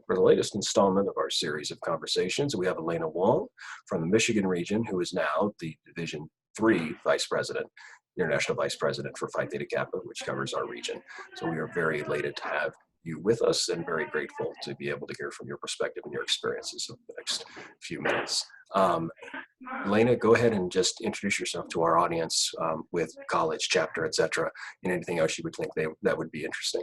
For the latest installment of our series of conversations, we have Elena Wong from the Michigan region, who is now the Division III Vice President, International Vice President for Phi Theta Kappa, which covers our region. So we are very elated to have you with us and very grateful to be able to hear from your perspective and your experiences over the next few minutes. Elena, go ahead and just introduce yourself to our audience with college, chapter, etc., and anything else you would think that would be interesting.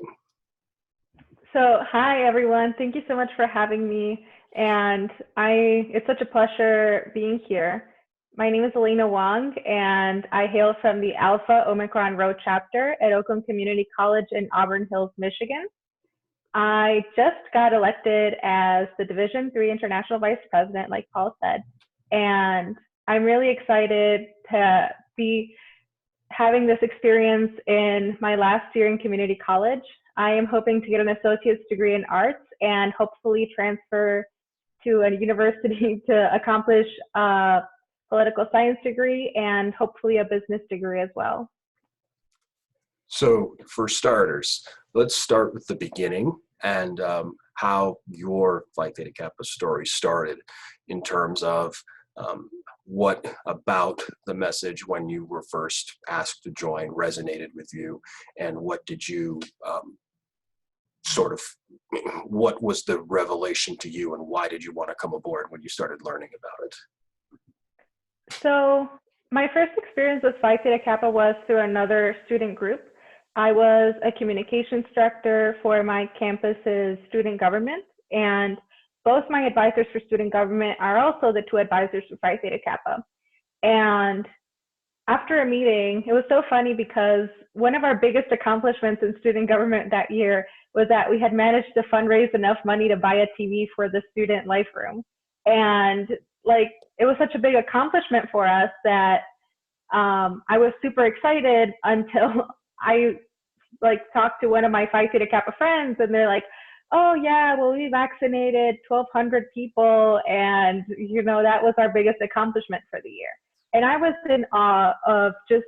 So, hi everyone. Thank you so much for having me. And it's such a pleasure being here. My name is Elena Wong, and I hail from the Alpha Omicron Rho chapter at Oakland Community College in Auburn Hills, Michigan. I just got elected as the Division III International Vice President, like Paul said, and I'm really excited to be having this experience in my last year in community college. I am hoping to get an associate's degree in arts and hopefully transfer to a university to accomplish a political science degree and hopefully a business degree as well. So for starters, let's start with the beginning and how your Phi Theta Kappa story started in terms of what about the message when you were first asked to join resonated with you, and what did you what was the revelation to you, and why did you want to come aboard when you started learning about it? So my first experience with Phi Theta Kappa was through another student group. I was a communications director for my campus's student government, and both my advisors for student government are also the two advisors for Phi Theta Kappa. And after a meeting, it was so funny because one of our biggest accomplishments in student government that year was that we had managed to fundraise enough money to buy a TV for the student life room. And it was such a big accomplishment for us that I was super excited until I talked to one of my Phi Theta Kappa friends, and they're like, oh yeah, well, we vaccinated 1,200 people, and that was our biggest accomplishment for the year. And I was in awe of just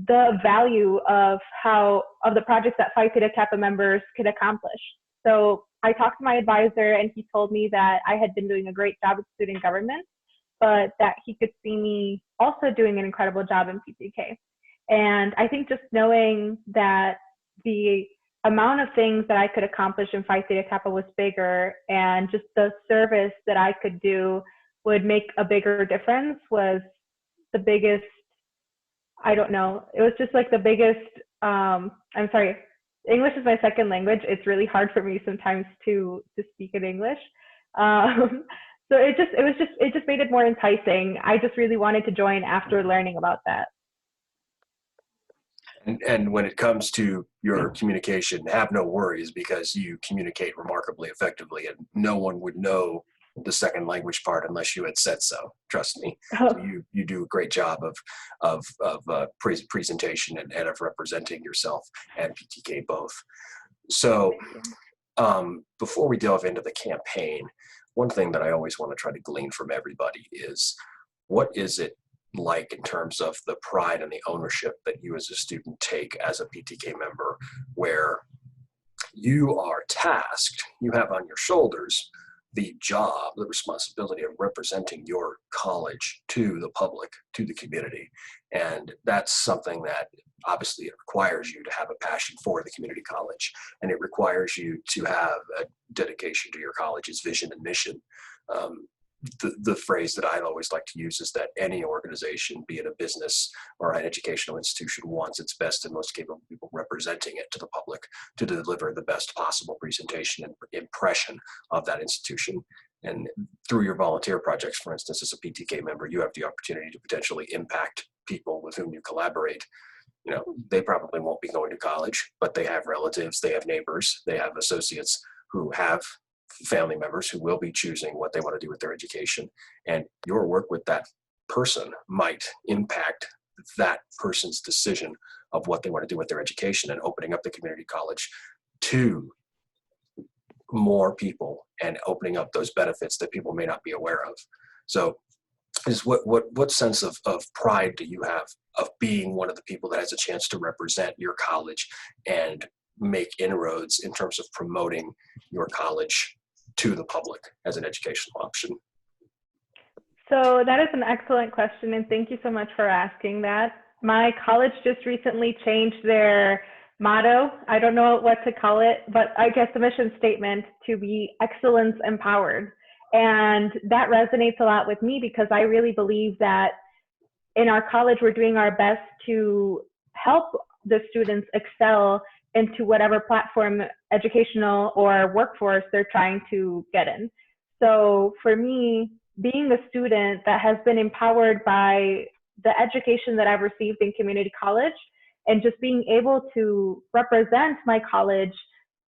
the value of the projects that Phi Theta Kappa members could accomplish. So I talked to my advisor, and he told me that I had been doing a great job with student government, but that he could see me also doing an incredible job in PTK. And I think just knowing that the amount of things that I could accomplish in Phi Theta Kappa was bigger, and just the service that I could do would make a bigger difference was the biggest, I don't know, it was just the biggest, I'm sorry, English is my second language. It's really hard for me sometimes to speak in English. So it just made it more enticing. I just really wanted to join after learning about that. And when it comes to your communication, have no worries, because you communicate remarkably effectively, and no one would know the second language part unless you had said so. Trust me. Oh. So you do a great job of presentation and of representing yourself and PTK both. So before we delve into the campaign, one thing that I always want to try to glean from everybody is, what is it like in terms of the pride and the ownership that you as a student take as a PTK member, where you are tasked, you have on your shoulders the job, the responsibility of representing your college to the public, to the community. And that's something that obviously it requires you to have a passion for the community college, and it requires you to have a dedication to your college's vision and mission. The phrase that I always like to use is that any organization, be it a business or an educational institution, wants its best and most capable people representing it to the public to deliver the best possible presentation and impression of that institution. And through your volunteer projects, for instance, as a PTK member, you have the opportunity to potentially impact people with whom you collaborate. They probably won't be going to college, but they have relatives, they have neighbors, they have associates who have family members who will be choosing what they want to do with their education. And your work with that person might impact that person's decision of what they want to do with their education, and opening up the community college to more people and opening up those benefits that people may not be aware of. So what sense of pride do you have of being one of the people that has a chance to represent your college and make inroads in terms of promoting your college to the public as an educational option? So that is an excellent question, and thank you so much for asking that. My college just recently changed their motto. I don't know what to call it, but I guess the mission statement to be excellence empowered. And that resonates a lot with me because I really believe that in our college, we're doing our best to help the students excel into whatever platform, educational or workforce, they're trying to get in. So for me, being a student that has been empowered by the education that I've received in community college and just being able to represent my college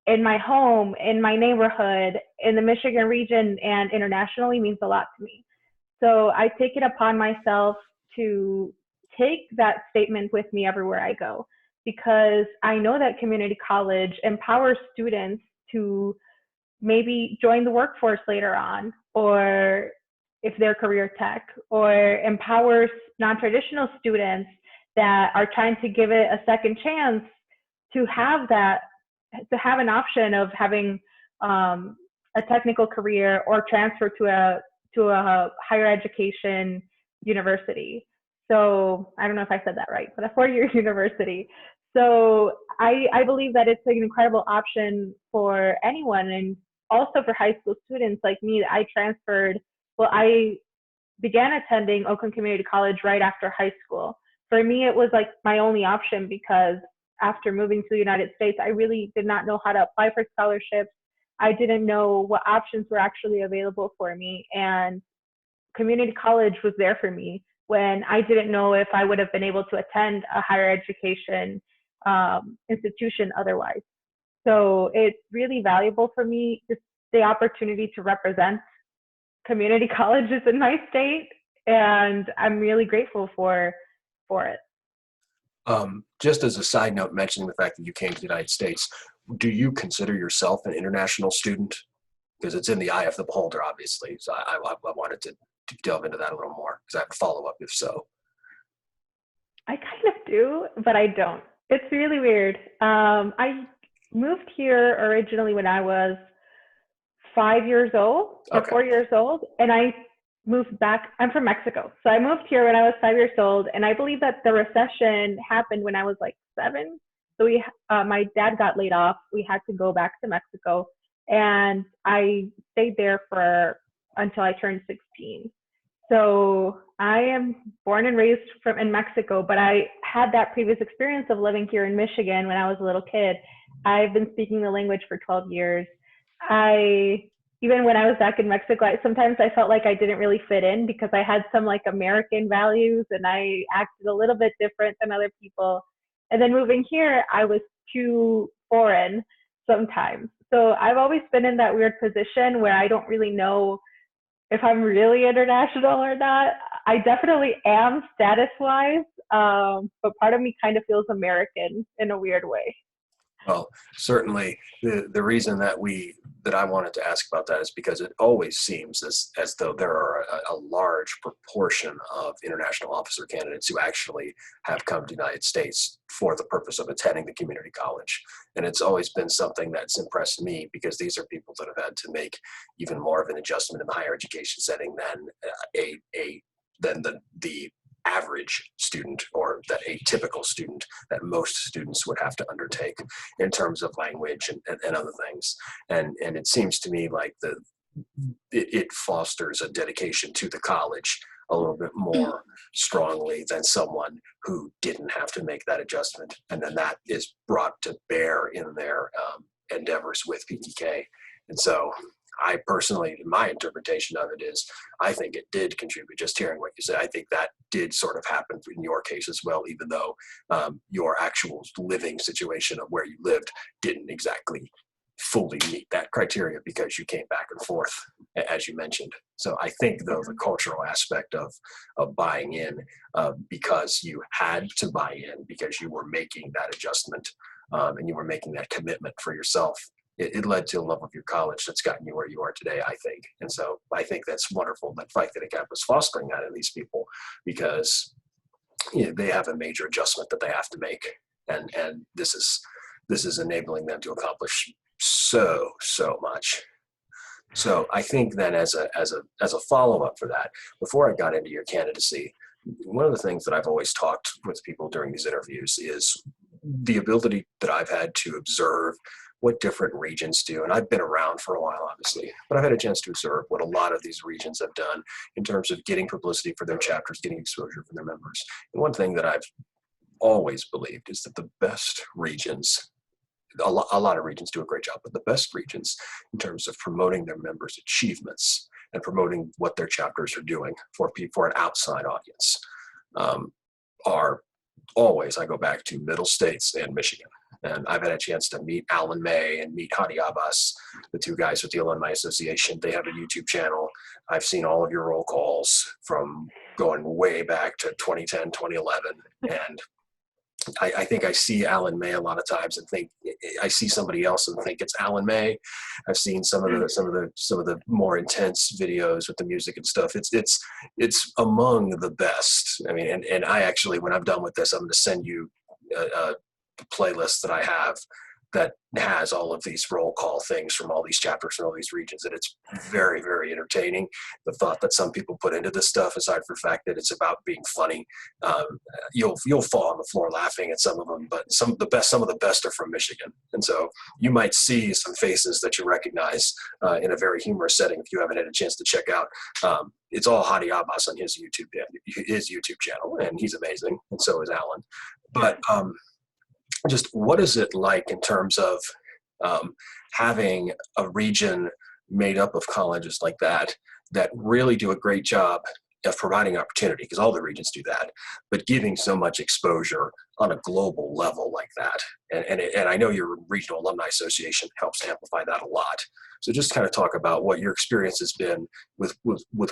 in my home, in my neighborhood, in the Michigan region and internationally means a lot to me. So I take it upon myself to take that statement with me everywhere I go, because I know that community college empowers students to maybe join the workforce later on, or if they're career tech, or empowers non-traditional students that are trying to give it a second chance to have that, to have an option of having a technical career or transfer to a higher education university. So I don't know if I said that right, but a four-year university. So I believe that it's an incredible option for anyone, and also for high school students like me. I transferred, well, I began attending Oakland Community College right after high school. For me, it was like my only option because after moving to the United States, I really did not know how to apply for scholarships. I didn't know what options were actually available for me. And community college was there for me when I didn't know if I would have been able to attend a higher education institution otherwise. So it's really valuable for me, just the opportunity to represent community colleges in my state. And I'm really grateful for it. Just as a side note, mentioning the fact that you came to the United States, do you consider yourself an international student? Because it's in the eye of the beholder, obviously. So I wanted to delve into that a little more because I have a follow-up if so. I kind of do, but I don't. It's really weird. I moved here originally when I was 5 years old or Okay. 4 years old, and I moved back. I'm from Mexico. So I moved here when I was 5 years old, and I believe that the recession happened when I was like 7. So my dad got laid off. We had to go back to Mexico, and I stayed there until I turned 16. So I am born and raised in Mexico, but I had that previous experience of living here in Michigan when I was a little kid. I've been speaking the language for 12 years. Even when I was back in Mexico, sometimes I felt like I didn't really fit in because I had some like American values and I acted a little bit different than other people. And then moving here, I was too foreign sometimes. So I've always been in that weird position where I don't really know if I'm really international or not. I definitely am status-wise, but part of me kind of feels American in a weird way. Well, certainly the reason that I wanted to ask about that is because it always seems as though there are a large proportion of international officer candidates who actually have come to the United States for the purpose of attending the community college. And it's always been something that's impressed me because these are people that have had to make even more of an adjustment in the higher education setting than the average student or the atypical student that most students would have to undertake in terms of language and other things. And it seems to me like it fosters a dedication to the college a little bit more strongly than someone who didn't have to make that adjustment. And then that is brought to bear in their endeavors with PTK. And so I personally, my interpretation of it is, I think it did contribute. Just hearing what you said, I think that did sort of happen in your case as well, even though your actual living situation of where you lived didn't exactly fully meet that criteria because you came back and forth, as you mentioned. So I think, though, the cultural aspect of buying in because you had to buy in because you were making that adjustment and you were making that commitment for yourself, it led to a love of your college that's gotten you where you are today, I think. And so I think that's wonderful that Phi Theta Kappa is fostering that in these people because they have a major adjustment that they have to make. And this is this is enabling them to accomplish so much. So I think then as a follow-up for that, before I got into your candidacy, one of the things that I've always talked with people during these interviews is the ability that I've had to observe what different regions do. And I've been around for a while, obviously, but I've had a chance to observe what a lot of these regions have done in terms of getting publicity for their chapters, getting exposure for their members. And one thing that I've always believed is that the best regions, a lot of regions do a great job, but the best regions in terms of promoting their members' achievements and promoting what their chapters are doing for an outside audience are always, I go back to Middle States and Michigan. And I've had a chance to meet Alan May and meet Hadi Abbas, the two guys with the Alumni Association. They have a YouTube channel. I've seen all of your roll calls from going way back to 2010, 2011. And I think I see Alan May a lot of times and think I see somebody else and think it's Alan May. I've seen some of the more intense videos with the music and stuff. It's among the best. I mean, and I actually, when I'm done with this, I'm going to send you a playlist that I have that has all of these roll call things from all these chapters and all these regions, and it's very, very entertaining. The thought that some people put into this stuff, aside from the fact that it's about being funny, you'll fall on the floor laughing at some of them. But some of the best are from Michigan, and so you might see some faces that you recognize in a very humorous setting if you haven't had a chance to check out. It's all Hadi Abbas on his YouTube channel, and he's amazing, and so is Alan. But just what is it like in terms of having a region made up of colleges like that really do a great job of providing opportunity, because all the regions do that, but giving so much exposure on a global level like that. And I know your regional alumni association helps to amplify that a lot. So just kind of talk about what your experience has been with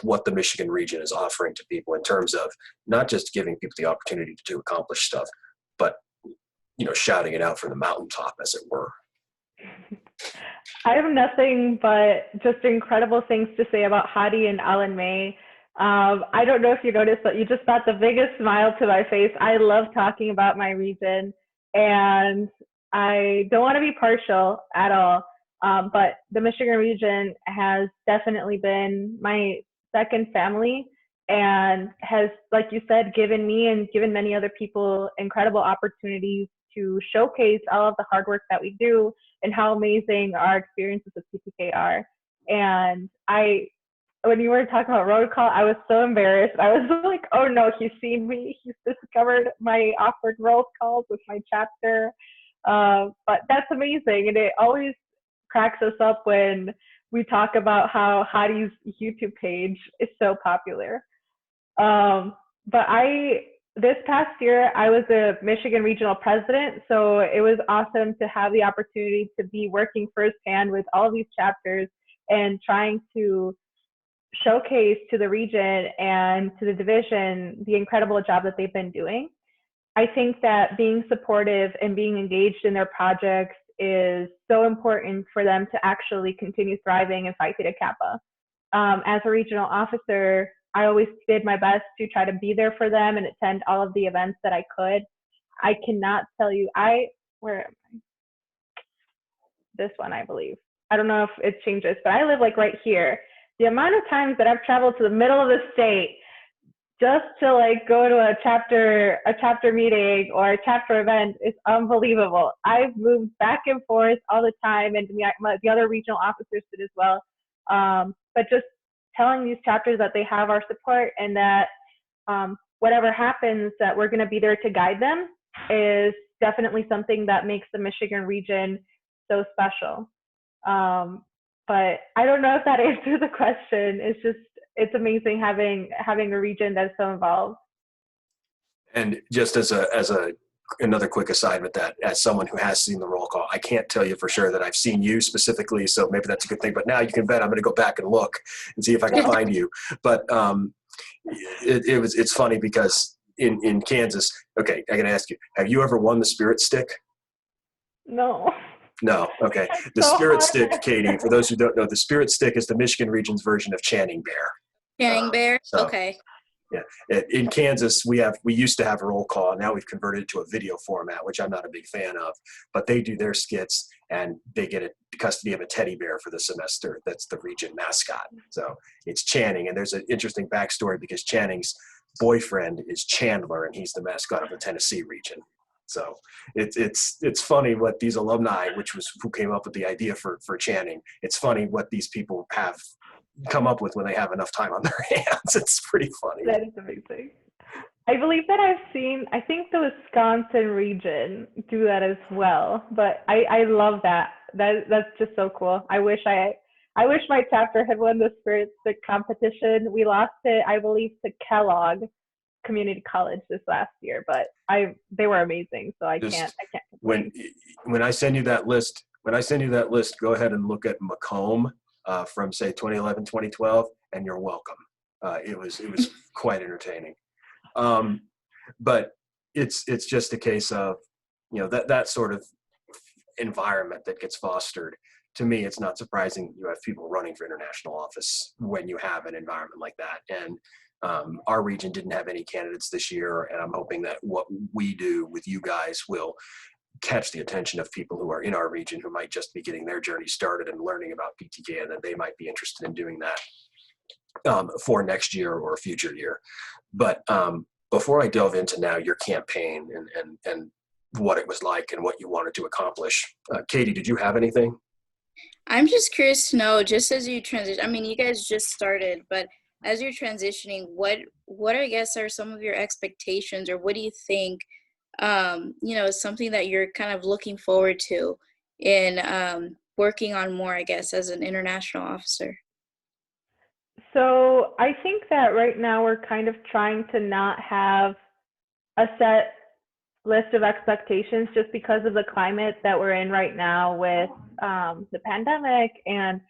what the Michigan region is offering to people in terms of not just giving people the opportunity to accomplish stuff, but shouting it out from the mountaintop, as it were. I have nothing but just incredible things to say about Hadi and Alan May. I don't know if you noticed, but you just brought the biggest smile to my face. I love talking about my region, and I don't want to be partial at all, but the Michigan region has definitely been my second family and has, like you said, given me and given many other people incredible opportunities to showcase all of the hard work that we do and how amazing our experiences with PTK are. And when you were talking about roll call, I was so embarrassed. I was like, oh no, he's seen me. He's discovered my awkward roll calls with my chapter. But that's amazing. And it always cracks us up when we talk about how Hadi's YouTube page is so popular. But this past year, I was a Michigan regional president, so it was awesome to have the opportunity to be working firsthand with all of these chapters and trying to showcase to the region and to the division the incredible job that they've been doing. I think that being supportive and being engaged in their projects is so important for them to actually continue thriving in Phi Theta Kappa. As a regional officer, I always did my best to try to be there for them and attend all of the events that I could. I cannot tell you, where am I? This one, I believe. I don't know if it changes, but I live like right here. The amount of times that I've traveled to the middle of the state just to like go to a chapter meeting or a chapter event is unbelievable. I've moved back and forth all the time, and the other regional officers did as well. But just telling these chapters that they have our support and that whatever happens, that we're going to be there to guide them is definitely something that makes the Michigan region so special. But I don't know if that answers the question. It's amazing having a region that's so involved. And just as another quick aside with that, as someone who has seen the roll call, I can't tell you for sure that I've seen you specifically, so maybe that's a good thing. But now you can bet I'm going to go back and look and see if I can find you. But it's funny because in Kansas, okay, I got to ask you, have you ever won the Spirit Stick? No. No. Okay. The Spirit Stick, Katie, for those who don't know, the Spirit Stick is the Michigan region's version of Channing Bear. Channing Bear? So, okay. In Kansas, we used to have roll call. Now we've converted it to a video format, which I'm not a big fan of. But they do their skits, and they get custody of a teddy bear for the semester. That's the region mascot. So it's Channing, and there's an interesting backstory because Channing's boyfriend is Chandler, and he's the mascot of the Tennessee region. So it's funny what these alumni, who came up with the idea for Channing. It's funny what these people have come up with when they have enough time on their hands. It's pretty funny. That is amazing. I believe that I think the Wisconsin region do that as well, but I love that. That's just so cool. I wish my chapter had won the Spirit Stick competition. We lost it, I believe, to Kellogg Community College this last year, but they were amazing, so I can't complain. When I send you that list, go ahead and look at Macomb from say 2011, 2012, and you're welcome. It was quite entertaining. But it's just a case of, that sort of environment that gets fostered. To me, it's not surprising you have people running for international office when you have an environment like that. And our region didn't have any candidates this year, and I'm hoping that what we do with you guys will catch the attention of people who are in our region who might just be getting their journey started and learning about PTK, and that they might be interested in doing that for next year or a future year. But before I delve into now your campaign and what it was like and what you wanted to accomplish, Katie, did you have anything? I'm just curious to know, just as you transition, I mean, you guys just started, but as you're transitioning, what I guess are some of your expectations, or what do you think, is something that you're kind of looking forward to in working on more, I guess, as an international officer? So I think that right now we're kind of trying to not have a set list of expectations just because of the climate that we're in right now with the pandemic, and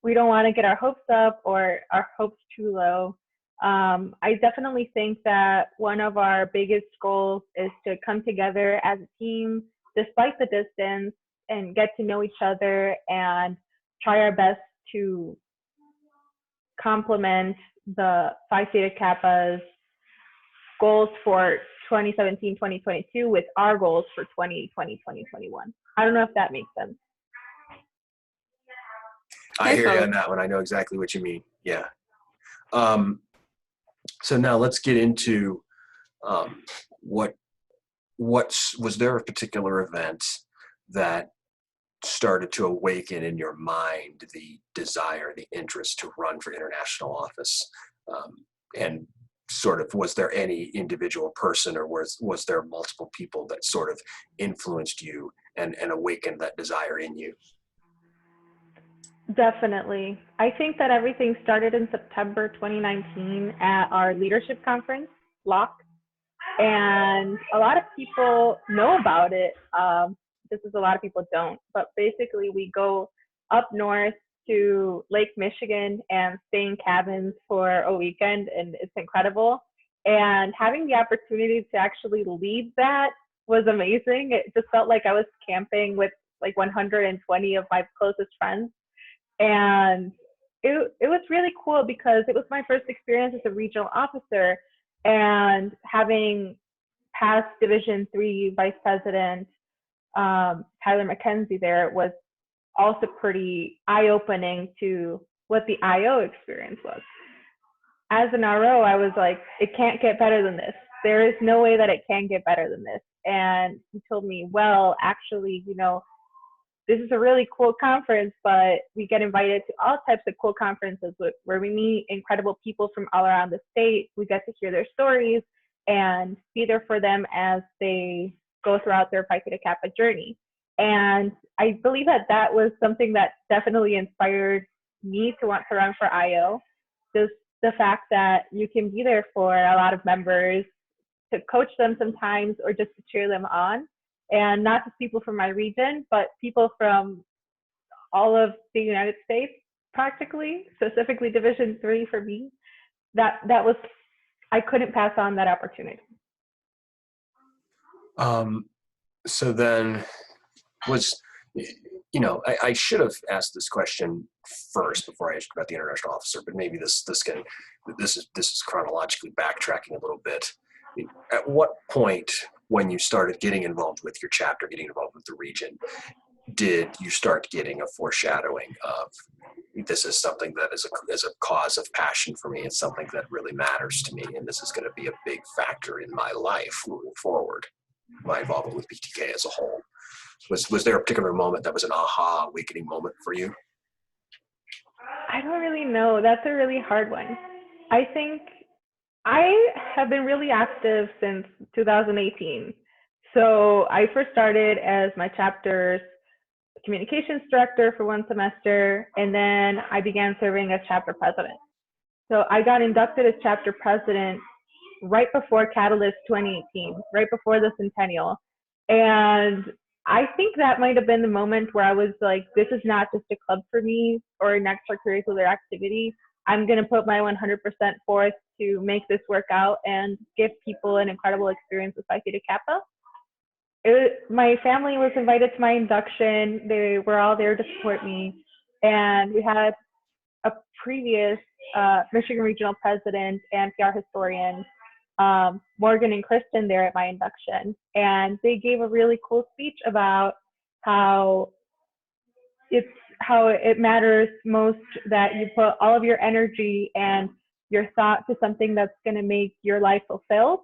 we don't want to get our hopes up or our hopes too low. I definitely think that one of our biggest goals is to come together as a team despite the distance and get to know each other and try our best to complement the Phi Theta Kappa's goals for 2017-2022 with our goals for 2020-2021. I don't know if that makes sense. I hear you on that one. I know exactly what you mean. Yeah. So now let's get into was there a particular event that started to awaken in your mind the desire, the interest to run for international office? And sort of, was there any individual person, or was there multiple people that sort of influenced you and awakened that desire in you? Definitely. I think that everything started in September 2019 at our leadership conference, LOC. And a lot of people know about it. Just as a lot of people don't. But basically, we go up north to Lake Michigan and stay in cabins for a weekend, and it's incredible. And having the opportunity to actually lead that was amazing. It just felt like I was camping with like 120 of my closest friends. And it was really cool because it was my first experience as a regional officer, and having past Division III Vice President Tyler McKenzie there was also pretty eye-opening to what the IO experience was. As an RO, I was like, it can't get better than this. There is no way that it can get better than this. And he told me, well, actually, this is a really cool conference, but we get invited to all types of cool conferences where we meet incredible people from all around the state. We get to hear their stories and be there for them as they go throughout their Phi Theta Kappa journey. And I believe that was something that definitely inspired me to want to run for IO. Just the fact that you can be there for a lot of members, to coach them sometimes, or just to cheer them on. And not just people from my region, but people from all of the United States, practically, specifically Division III for me. That was, I couldn't pass on that opportunity. So then I should have asked this question first before I ask about the international officer, but maybe this is chronologically backtracking a little bit. At what point, when you started getting involved with your chapter, getting involved with the region, did you start getting a foreshadowing of this is something that is a cause of passion for me? It's something that really matters to me, and this is going to be a big factor in my life moving forward. My involvement with PTK as a whole. Was there a particular moment that was an aha awakening moment for you? I don't really know. That's a really hard one. I think I have been really active since 2018. So I first started as my chapter's communications director for one semester, and then I began serving as chapter president. So I got inducted as chapter president right before Catalyst 2018, right before the centennial. And I think that might have been the moment where I was like, this is not just a club for me or an extracurricular activity. I'm going to put my 100% forth to make this work out and give people an incredible experience with Phi Theta Kappa. My family was invited to my induction. They were all there to support me. And we had a previous Michigan Regional President and PR historian, Morgan and Kristen, there at my induction. And they gave a really cool speech about how it matters most that you put all of your energy and your thought to something that's going to make your life fulfilled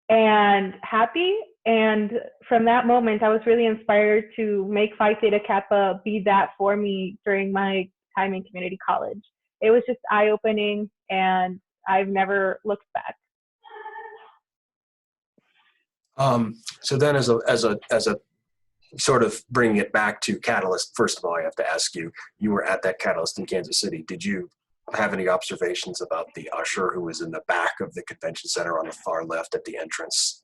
and happy. And from that moment, I was really inspired to make Phi Theta Kappa be that for me during my time in community college. It was just eye-opening, and I've never looked back. So then, as a sort of bringing it back to Catalyst, first of all, I have to ask you: you were at that Catalyst in Kansas City. Did you have any observations about the usher who was in the back of the convention center on the far left at the entrance?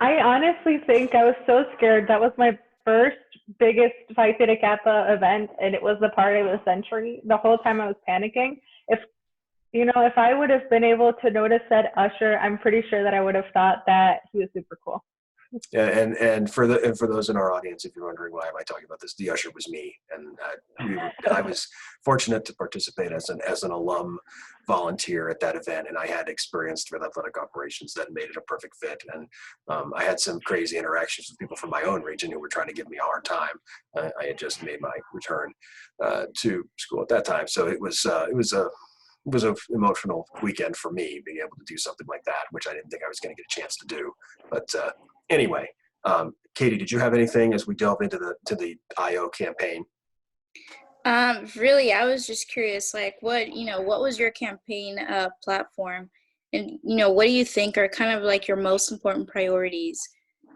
I honestly think I was so scared. That was my first biggest Phi Theta Kappa event, and it was the party of the century. The whole time I was panicking. If I would have been able to notice that usher, I'm pretty sure that I would have thought that he was super cool. Yeah, and for those in our audience, if you're wondering why am I talking about this, the usher was me, and I was fortunate to participate as an alum volunteer at that event, and I had experience with athletic operations that made it a perfect fit. And I had some crazy interactions with people from my own region who were trying to give me a hard time. I had just made my return to school at that time, so it was an emotional weekend for me, being able to do something like that, which I didn't think I was going to get a chance to do. But anyway, Katie, did you have anything as we delve into the IO campaign? Really, I was just curious, like what was your campaign platform, and what do you think are kind of like your most important priorities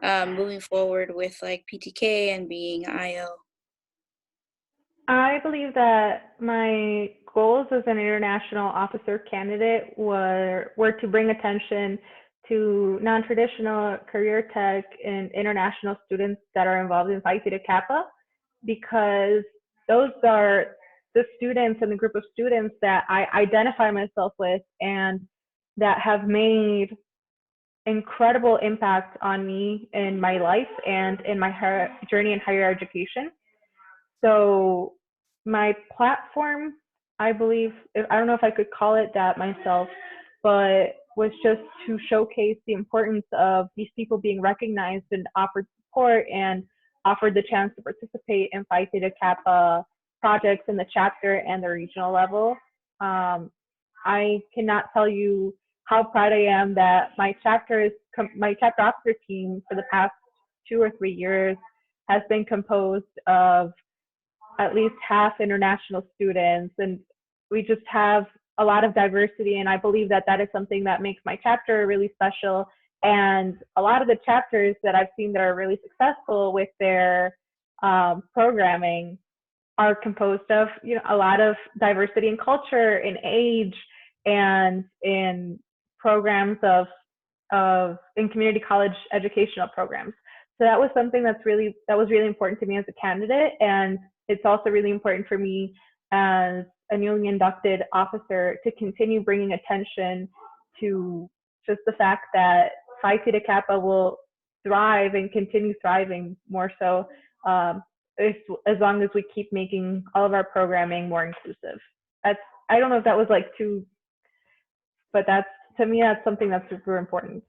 moving forward with like PTK and being IO? I believe that my goals as an international officer candidate were to bring attention to non-traditional career tech and international students that are involved in Phi Theta Kappa, because those are the students and the group of students that I identify myself with and that have made incredible impact on me in my life and in my journey in higher education. So my platform, I believe, I don't know if I could call it that myself, but was just to showcase the importance of these people being recognized and offered support and offered the chance to participate in Phi Theta Kappa projects in the chapter and the regional level. I cannot tell you how proud I am that my chapter officer team for the past 2 or 3 years has been composed of at least half international students, and we just have a lot of diversity, and I believe that that is something that makes my chapter really special. And a lot of the chapters that I've seen that are really successful with their programming are composed of a lot of diversity in culture, in age, and in programs in community college educational programs. So that was something that was really important to me as a candidate, and it's also really important for me as a newly inducted officer to continue bringing attention to just the fact that Phi Theta Kappa will thrive and continue thriving more so as long as we keep making all of our programming more inclusive. I don't know if that was like too, but to me, that's something that's super important.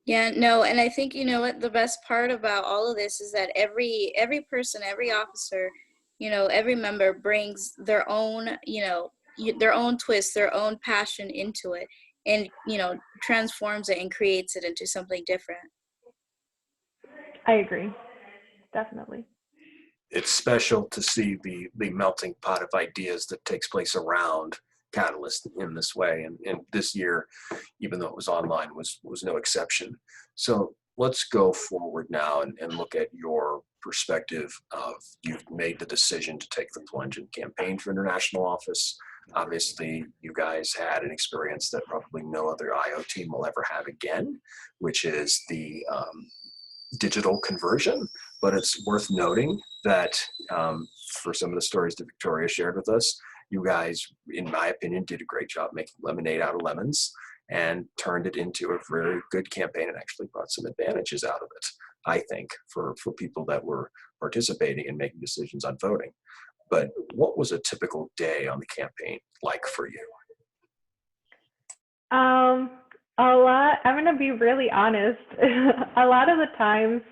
Yeah, no, and I think, you know what, the best part about all of this is that every person, every officer, you know, every member brings their own, you know, their own twist, their own passion into it, and, you know, transforms it and creates it into something different. I agree, definitely. It's special to see the melting pot of ideas that takes place around Catalyst in this way. And this year, even though it was online, was no exception. So let's go forward now and look at your perspective of, you've made the decision to take the plunge and campaign for international office. Obviously, you guys had an experience that probably no other IO team will ever have again, which is the digital conversion. But it's worth noting that for some of the stories that Victoria shared with us, you guys, in my opinion, did a great job making lemonade out of lemons and turned it into a very good campaign and actually brought some advantages out of it, I think, for people that were participating and making decisions on voting. But what was a typical day on the campaign like for you? A lot. I'm going to be really honest. A lot of the times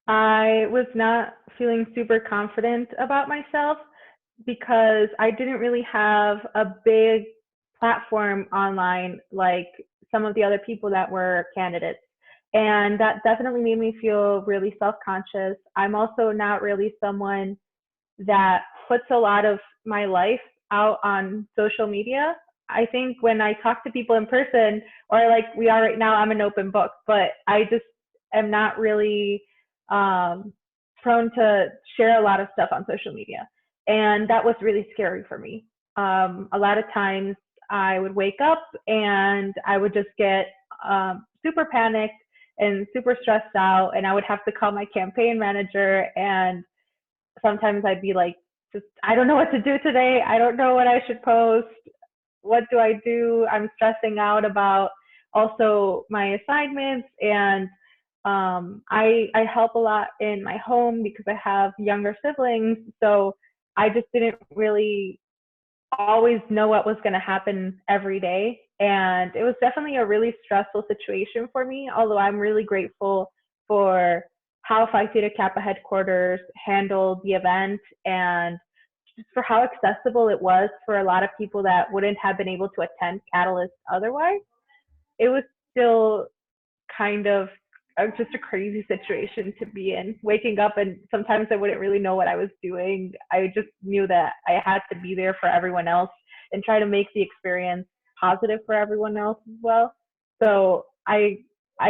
I was not feeling super confident about myself because I didn't really have a big platform online like some of the other people that were candidates. And that definitely made me feel really self-conscious. I'm also not really someone that puts a lot of my life out on social media. I think when I talk to people in person, or like we are right now, I'm an open book, but I just am not really prone to share a lot of stuff on social media. And that was really scary for me. A lot of times I would wake up and I would just get super panicked and super stressed out, and I would have to call my campaign manager, and sometimes I'd be like, I don't know what to do today. I don't know what I should post. What do I do? I'm stressing out about also my assignments, and I help a lot in my home because I have younger siblings. So I just didn't really always know what was going to happen every day. And it was definitely a really stressful situation for me, although I'm really grateful for how Phi Theta Kappa headquarters handled the event and just for how accessible it was for a lot of people that wouldn't have been able to attend Catalyst otherwise. It was still kind of just a crazy situation to be in, waking up, and sometimes I wouldn't really know what I was doing. I just knew that I had to be there for everyone else and try to make the experience positive for everyone else as well. So I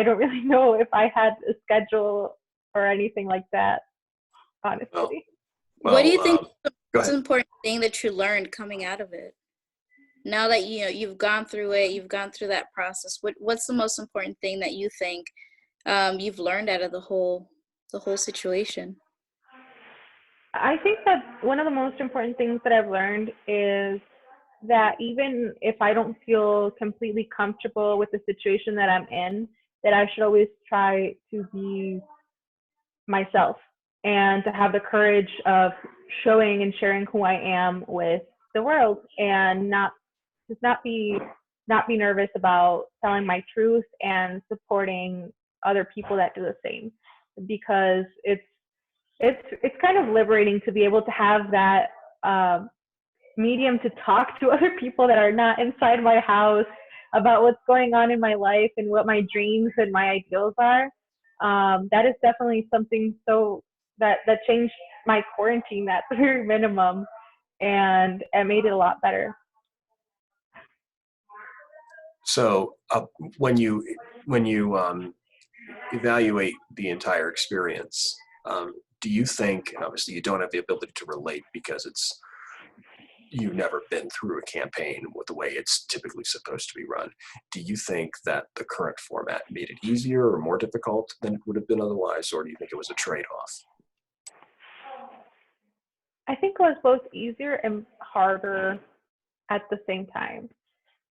don't really know if I had a schedule or anything like that, honestly. What do you think is the Go most ahead. important thing that you learned coming out of it? Now that you've gone through it, you've gone through that process. What's the most important thing that you think you've learned out of the whole situation? I think that one of the most important things that I've learned is that even if I don't feel completely comfortable with the situation that I'm in, that I should always try to be myself and to have the courage of showing and sharing who I am with the world, and not be nervous about telling my truth and supporting other people that do the same, because it's kind of liberating to be able to have that medium to talk to other people that are not inside my house about what's going on in my life and what my dreams and my ideals are. That is definitely something that changed my quarantine at the very minimum, and it made it a lot better. So when you evaluate the entire experience, do you think, and obviously you don't have the ability to relate because you've never been through a campaign with the way it's typically supposed to be run. Do you think that the current format made it easier or more difficult than it would have been otherwise, or do you think it was a trade-off? I think it was both easier and harder at the same time.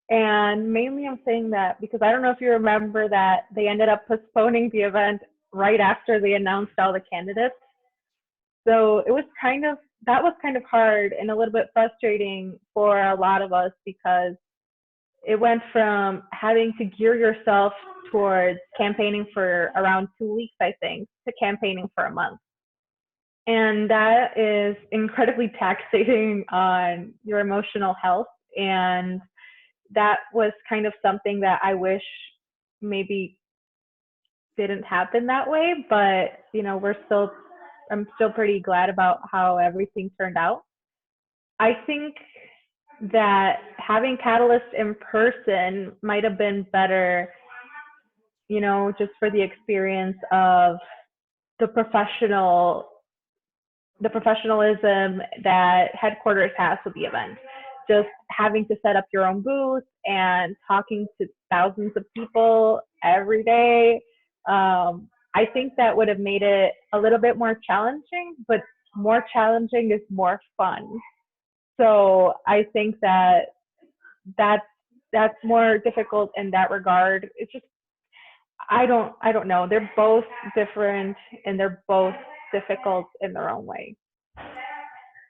And mainly I'm saying that because I don't know if you remember that they ended up postponing the event right after they announced all the candidates. So that was kind of hard and a little bit frustrating for a lot of us, because it went from having to gear yourself towards campaigning for around 2 weeks, I think, to campaigning for a month. And that is incredibly taxing on your emotional health. And that was kind of something that I wish maybe didn't happen that way. But, I'm still pretty glad about how everything turned out. I think that having Catalyst in person might have been better, just for the experience of the professionalism that headquarters has with the event. Just having to set up your own booth and talking to thousands of people every day. I think that would have made it a little bit more challenging, but more challenging is more fun. So I think that's more difficult in that regard. It's just, I don't know. They're both different and they're both difficult in their own way.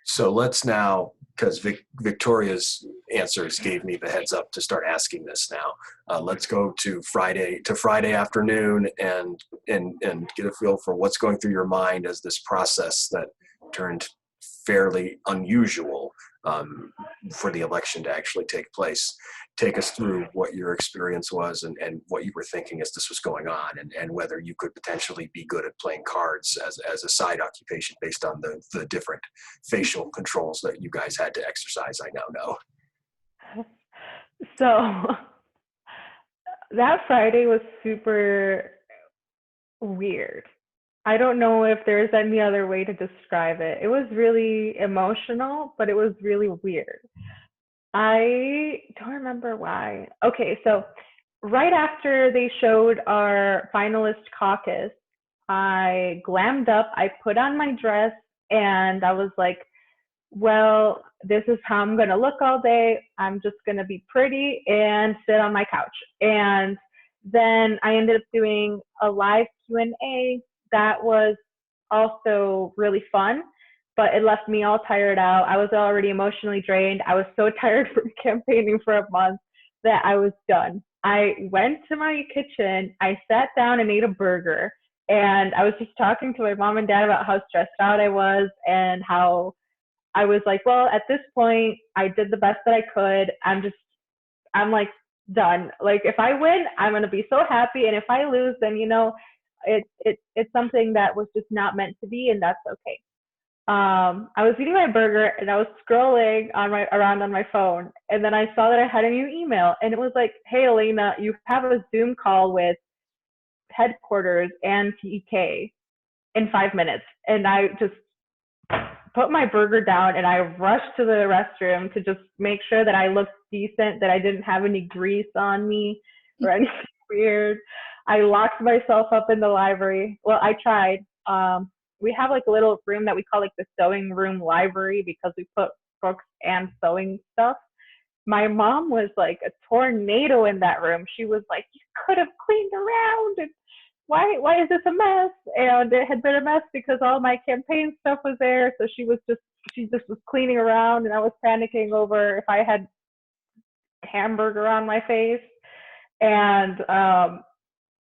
So let's now, because Victoria's answers gave me the heads up to start asking this now. Let's go to Friday afternoon and get a feel for what's going through your mind as this process that turned fairly unusual for the election to actually take place. Take us through what your experience was and what you were thinking as this was going on, and whether you could potentially be good at playing cards as a side occupation based on the different facial controls that you guys had to exercise, I now know. So that Friday was super weird. I don't know if there's any other way to describe it. It was really emotional, but it was really weird. I don't remember why. Okay, so right after they showed our finalist caucus, I glammed up, I put on my dress, and I was like, well, this is how I'm going to look all day. I'm just going to be pretty and sit on my couch. And then I ended up doing a live Q&A that was also really fun, but it left me all tired out. I was already emotionally drained. I was so tired from campaigning for a month that I was done. I went to my kitchen, I sat down and ate a burger, and I was just talking to my mom and dad about how stressed out I was and how I was like, well, at this point, I did the best that I could. I'm like done. Like, if I win, I'm going to be so happy. And if I lose, then, it's something that was just not meant to be, and that's okay. I was eating my burger and I was scrolling around on my phone, and then I saw that I had a new email, and it was like, hey, Elena, you have a Zoom call with headquarters and PTK in 5 minutes. And I just put my burger down and I rushed to the restroom to just make sure that I looked decent, that I didn't have any grease on me or anything weird. I locked myself up in the library. Well, I tried. We have like a little room that we call like the sewing room library, because we put books and sewing stuff. My mom was like a tornado in that room. She was like, you could have cleaned around, and why is this a mess? And it had been a mess because all my campaign stuff was there. So she just was cleaning around, and I was panicking over if I had hamburger on my face. And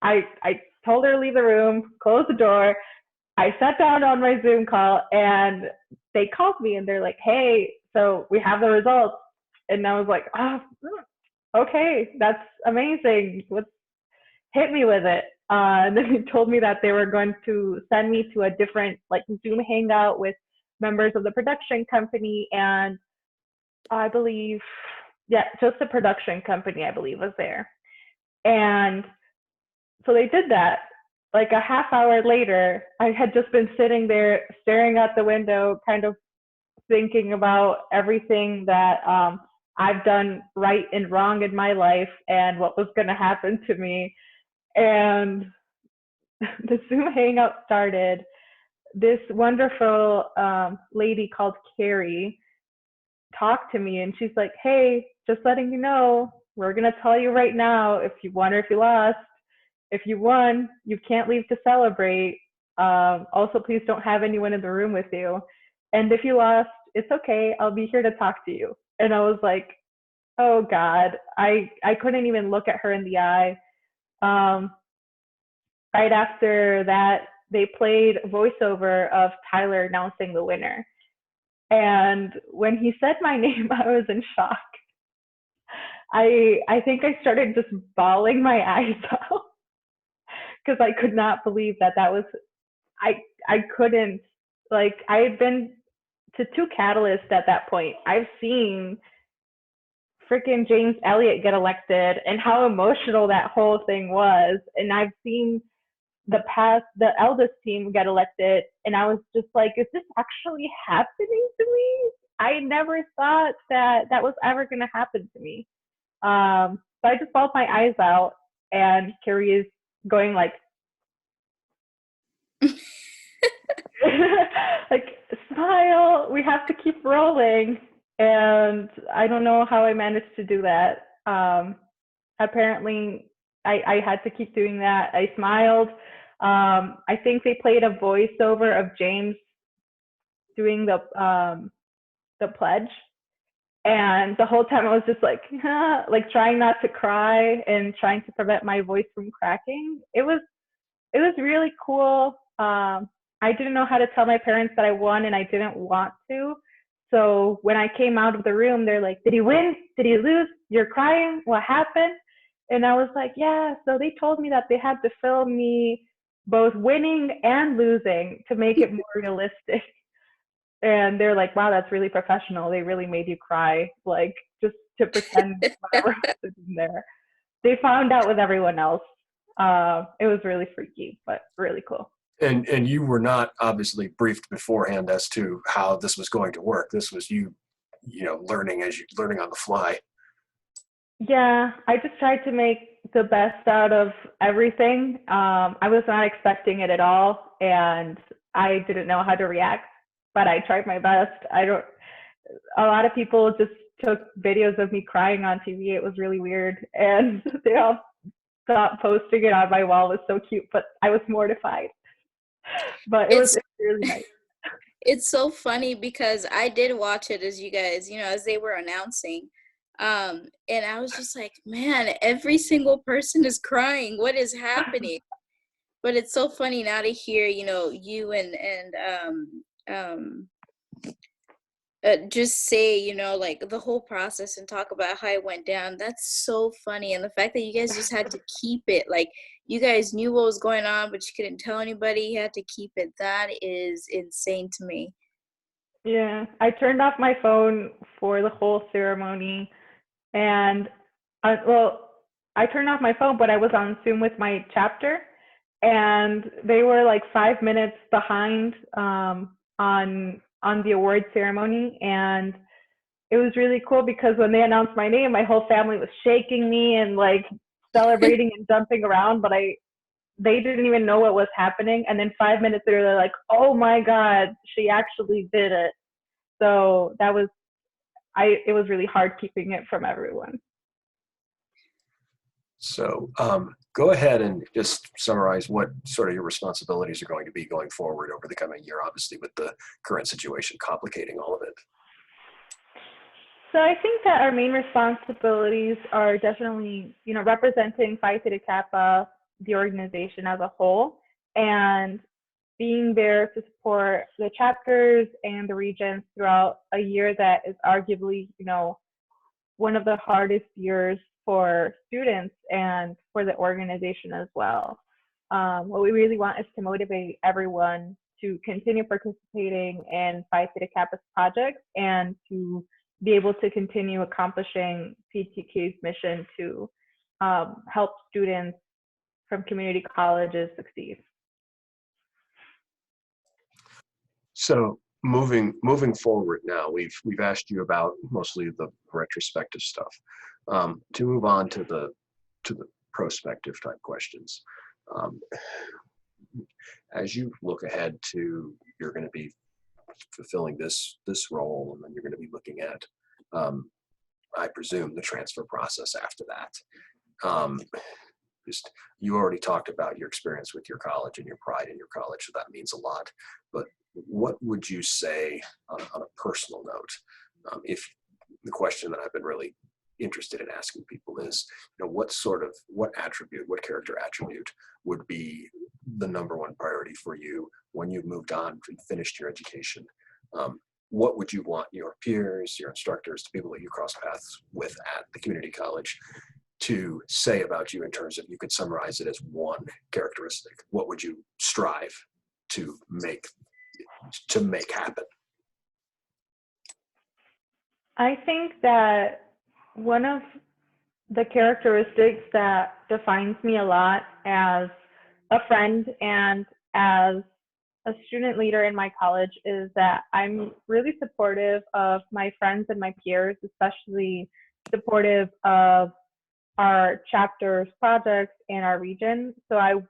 I told her to leave the room, close the door. I sat down on my Zoom call, and they called me, and they're like, hey, so we have the results. And I was like, oh, okay, that's amazing. Hit me with it. And then they told me that they were going to send me to a different like Zoom hangout with members of the production company, and I believe, just the production company, I believe, was there. And so they did that. Like a half hour later, I had just been sitting there staring out the window, kind of thinking about everything that I've done right and wrong in my life and what was going to happen to me. And the Zoom hangout started. This wonderful lady called Carrie talked to me, and she's like, hey, just letting you know, we're going to tell you right now if you won or if you lost. If you won, you can't leave to celebrate. Also, please don't have anyone in the room with you. And if you lost, it's okay. I'll be here to talk to you. And I was like, oh God, I couldn't even look at her in the eye. Right after that, they played a voiceover of Tyler announcing the winner. And when he said my name, I was in shock. I think I started just bawling my eyes out because I could not believe that was, I couldn't, like, I had been to 2 catalysts at that point. I've seen freaking James Elliott get elected and how emotional that whole thing was. And I've seen the eldest team get elected, and I was just like, is this actually happening to me? I never thought that was ever going to happen to me. So I just bawled my eyes out, and Carrie's going like, like, smile, we have to keep rolling. And I don't know how I managed to do that. Apparently, I had to keep doing that. I smiled. I think they played a voiceover of James doing the pledge, and the whole time I was just like, like trying not to cry and trying to prevent my voice from cracking. It was really cool. I didn't know how to tell my parents that I won, and I didn't want to. So when I came out of the room, they're like, did he win? Did he lose? You're crying? What happened? And I was like, yeah. So they told me that they had to film me both winning and losing to make it more realistic. And they're like, wow, that's really professional. They really made you cry, like, just to pretend whatever was in there. They found out with everyone else. It was really freaky, but really cool. And you were not obviously briefed beforehand as to how this was going to work. This was you learning on the fly. Yeah, I just tried to make the best out of everything. I was not expecting it at all, and I didn't know how to react, but I tried my best. A lot of people just took videos of me crying on TV. It was really weird, and they all thought posting it on my wall was so cute, but I was mortified. But it was really nice. It's so funny because I did watch it as you guys, as they were announcing. And I was just like, man, every single person is crying. What is happening? But it's so funny now to hear, you and just say, like the whole process and talk about how it went down. That's so funny. And the fact that you guys just had to keep it, like you guys knew what was going on, but you couldn't tell anybody. You had to keep it. That is insane to me. Yeah, I turned off my phone for the whole ceremony. And I turned off my phone, but I was on Zoom with my chapter, and they were like 5 minutes behind on the award ceremony. And it was really cool because when they announced my name, my whole family was shaking me and like celebrating and jumping around, but they didn't even know what was happening. And then 5 minutes later, they're like, oh my God, she actually did it. So it was really hard keeping it from everyone. So go ahead and just summarize what sort of your responsibilities are going to be going forward over the coming year, obviously with the current situation complicating all of it. So I think that our main responsibilities are definitely, representing Phi Theta Kappa, the organization as a whole, and being there to support the chapters and the regions throughout a year that is arguably, one of the hardest years for students and for the organization as well. What we really want is to motivate everyone to continue participating in Phi Theta Kappa's projects and to be able to continue accomplishing PTK's mission to help students from community colleges succeed. So moving forward now, we've asked you about mostly the retrospective stuff. To move on to the prospective type questions. As you look ahead to, you're going to be fulfilling this role, and then you're going to be looking at, I presume, the transfer process after that. Just, you already talked about your experience with your college and your pride in your college, so that means a lot. But what would you say on a personal note? If the question that I've been really interested in asking people is, what attribute, what character attribute would be the #1 priority for you when you've moved on and finished your education? What would you want your peers, your instructors, the people that you cross paths with at the community college to say about you in terms of, you could summarize it as one characteristic? What would you strive to make happen? I think that one of the characteristics that defines me a lot as a friend and as a student leader in my college is that I'm really supportive of my friends and my peers, especially supportive of our chapter's projects and our region. So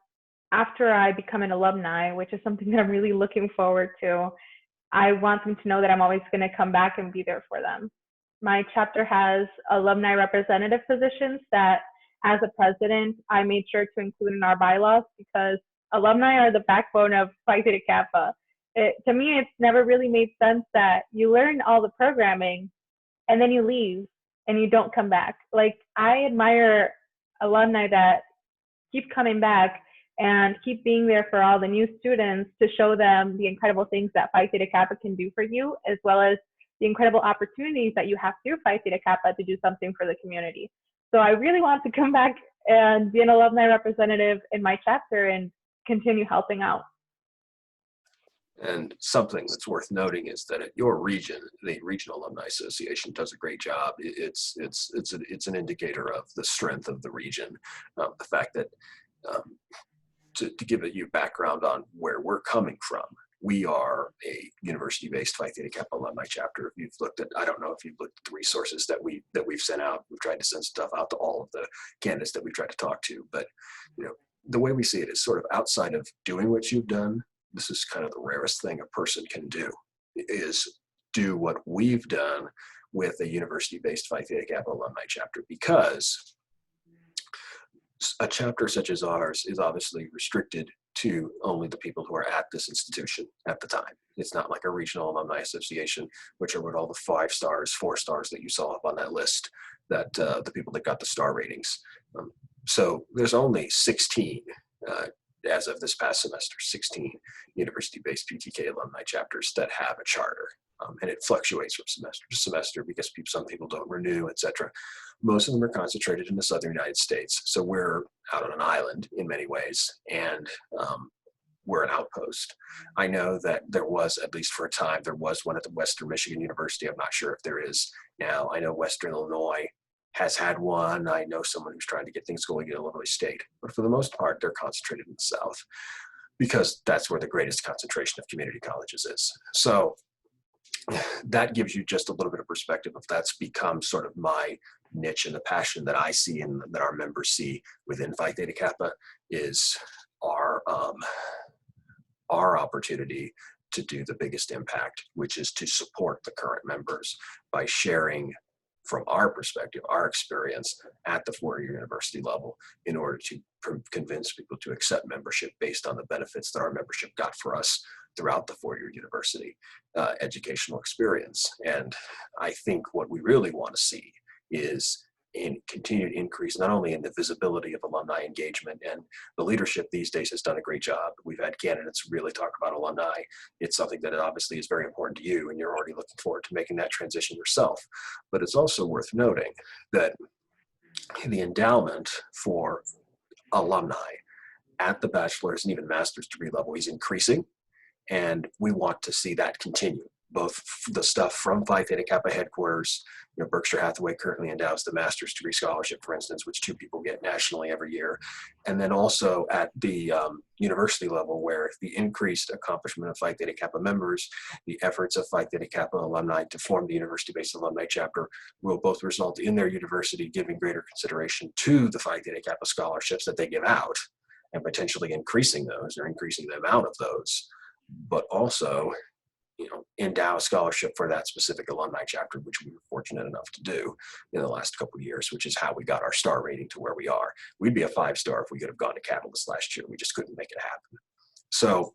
after I become an alumni, which is something that I'm really looking forward to, I want them to know that I'm always going to come back and be there for them. My chapter has alumni representative positions that, as a president, I made sure to include in our bylaws, because alumni are the backbone of Phi Theta Kappa. To me, it's never really made sense that you learn all the programming and then you leave and you don't come back. Like, I admire alumni that keep coming back and keep being there for all the new students to show them the incredible things that Phi Theta Kappa can do for you, as well as the incredible opportunities that you have through Phi Theta Kappa to do something for the community. So I really want to come back and be an alumni representative in my chapter and continue helping out. And something that's worth noting is that at your region, the Regional Alumni Association does a great job. It's an indicator of the strength of the region. The fact that, to give you background on where we're coming from, we are a university-based Phi Theta Kappa alumni chapter. If you've looked at, I don't know if you've looked at the resources that we've sent out. We've tried to send stuff out to all of the candidates that we've tried to talk to. But the way we see it is sort of outside of doing what you've done. This is kind of the rarest thing a person can do, is do what we've done with a university-based Phi Theta Kappa alumni chapter, because a chapter such as ours is obviously restricted to only the people who are at this institution at the time. It's not like a Regional Alumni Association, which are with all the 5 stars, 4 stars that you saw up on that list, that the people that got the star ratings. So there's only 16, as of this past semester, 16 university-based PTK alumni chapters that have a charter. And it fluctuates from semester to semester because some people don't renew, etc. Most of them are concentrated in the southern United States. So we're out on an island in many ways, and we're an outpost. I know that there was, at least for a time, there was one at the Western Michigan University. I'm not sure if there is now. I know Western Illinois has had one. I know someone who's trying to get things going in Illinois State. But for the most part, they're concentrated in the South, because that's where the greatest concentration of community colleges is. So that gives you just a little bit of perspective of that's become sort of my niche, and the passion that I see and that our members see within Phi Theta Kappa is our opportunity to do the biggest impact, which is to support the current members by sharing from our perspective, our experience at the 4-year university level, in order to convince people to accept membership based on the benefits that our membership got for us throughout the 4-year university educational experience. And I think what we really want to see is in continued increase, not only in the visibility of alumni engagement, and the leadership these days has done a great job. We've had candidates really talk about alumni. It's something that obviously is very important to you, and you're already looking forward to making that transition yourself. But it's also worth noting that the endowment for alumni at the bachelor's and even master's degree level is increasing, and we want to see that continue. Both the stuff from Phi Theta Kappa headquarters, Berkshire Hathaway currently endows the master's degree scholarship, for instance, which 2 people get nationally every year. And then also at the university level, where the increased accomplishment of Phi Theta Kappa members, the efforts of Phi Theta Kappa alumni to form the university-based alumni chapter will both result in their university giving greater consideration to the Phi Theta Kappa scholarships that they give out, and potentially increasing those, or increasing the amount of those, but also endow a scholarship for that specific alumni chapter, which we were fortunate enough to do in the last couple of years, which is how we got our star rating to where we are. We'd be a 5-star if we could have gone to Catalyst last year. We just couldn't make it happen. So,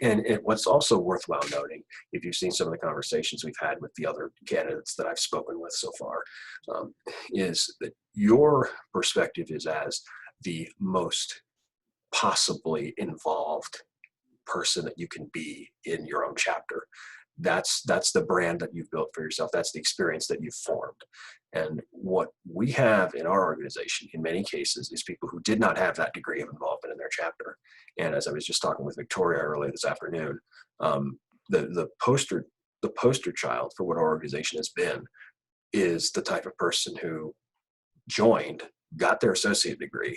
and what's also worthwhile noting, if you've seen some of the conversations we've had with the other candidates that I've spoken with so far, is that your perspective is as the most possibly involved person that you can be in your own chapter. That's the brand that you've built for yourself. That's the experience that you've formed. And what we have in our organization, in many cases, is people who did not have that degree of involvement in their chapter. And as I was just talking with Victoria earlier this afternoon, the poster child for what our organization has been is the type of person who joined, got their associate degree,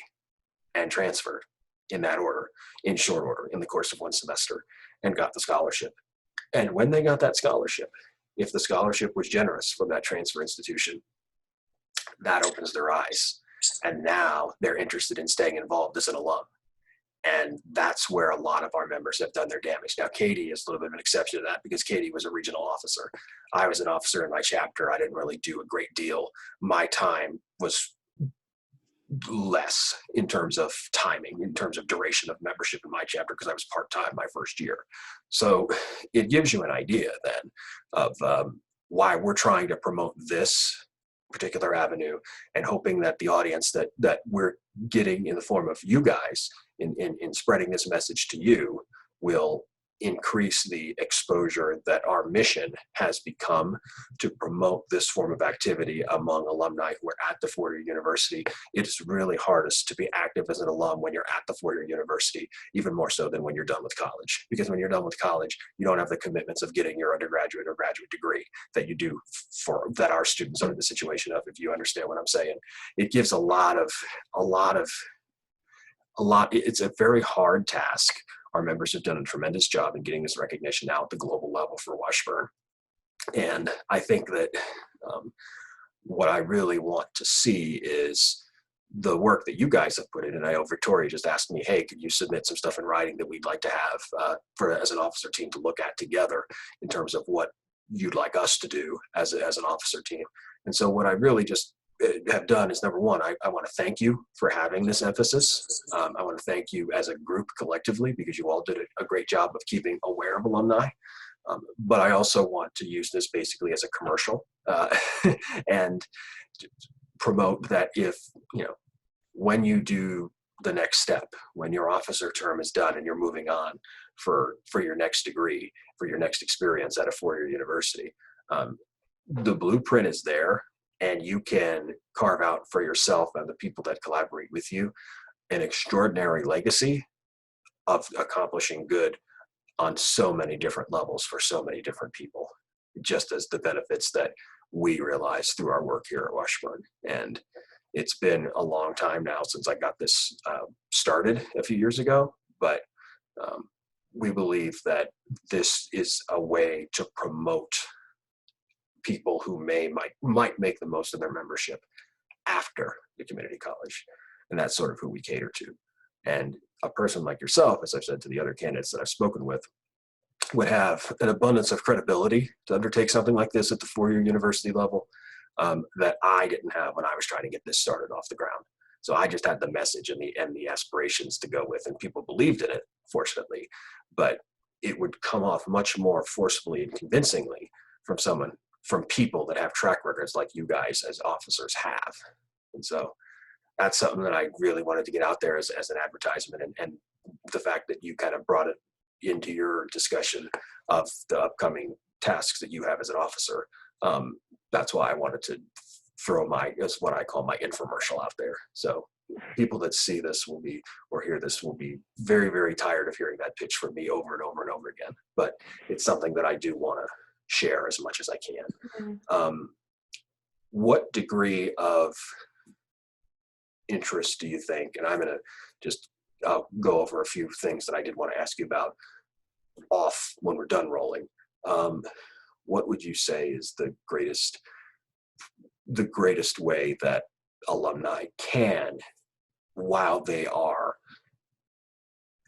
and transferred in that order, in short order, in the course of one semester, and got the scholarship. And when they got that scholarship, if the scholarship was generous from that transfer institution, that opens their eyes. And now they're interested in staying involved as an alum. And that's where a lot of our members have done their damage. Now, Katty is a little bit of an exception to that because Katty was a regional officer. I was an officer in my chapter. I didn't really do a great deal. My time was less in terms of timing, in terms of duration of membership in my chapter, because I was part-time my first year. So it gives you an idea then of why we're trying to promote this particular avenue and hoping that the audience that we're getting in the form of you guys in spreading this message to you will increase the exposure that our mission has become to promote this form of activity among alumni who are at the four-year university. It is really hardest to be active as an alum when you're at the four-year university, even more so than when you're done with college. Because when you're done with college, you don't have the commitments of getting your undergraduate or graduate degree that you do for that our students are in the situation of, if you understand what I'm saying. It gives it's a very hard task. Our members have done a tremendous job in getting this recognition out at the global level for Washburn. And I think that what I really want to see is the work that you guys have put in. And I know Victoria just asked me, hey, could you submit some stuff in writing that we'd like to have as an officer team to look at together in terms of what you'd like us to do as an officer team. And so what I really just have done is, number one, I want to thank you for having this emphasis. I want to thank you as a group collectively, because you all did a great job of keeping aware of alumni. But I also want to use this basically as a commercial and promote that when you do the next step, when your officer term is done and you're moving on for your next degree, for your next experience at a four-year university, the blueprint is there. And you can carve out for yourself and the people that collaborate with you an extraordinary legacy of accomplishing good on so many different levels for so many different people, just as the benefits that we realize through our work here at Washburn. And it's been a long time now since I got this started a few years ago, but we believe that this is a way to promote people who might make the most of their membership after the community college. And that's sort of who we cater to. And a person like yourself, as I've said to the other candidates that I've spoken with, would have an abundance of credibility to undertake something like this at the four-year university level that I didn't have when I was trying to get this started off the ground. So I just had the message and the aspirations to go with, and people believed in it, fortunately, but it would come off much more forcefully and convincingly from people that have track records like you guys as officers have. And so that's something that I really wanted to get out there as an advertisement, and the fact that you kind of brought it into your discussion of the upcoming tasks that you have as an officer. That's why I wanted to throw as what I call my infomercial out there. So people that see this or hear this will be very, very tired of hearing that pitch from me over and over and over again. But it's something that I do want to share as much as I can. What degree of interest do you think, and I'm going to just go over a few things that I did want to ask you about off when we're done rolling. What would you say is the greatest way that alumni can, while they are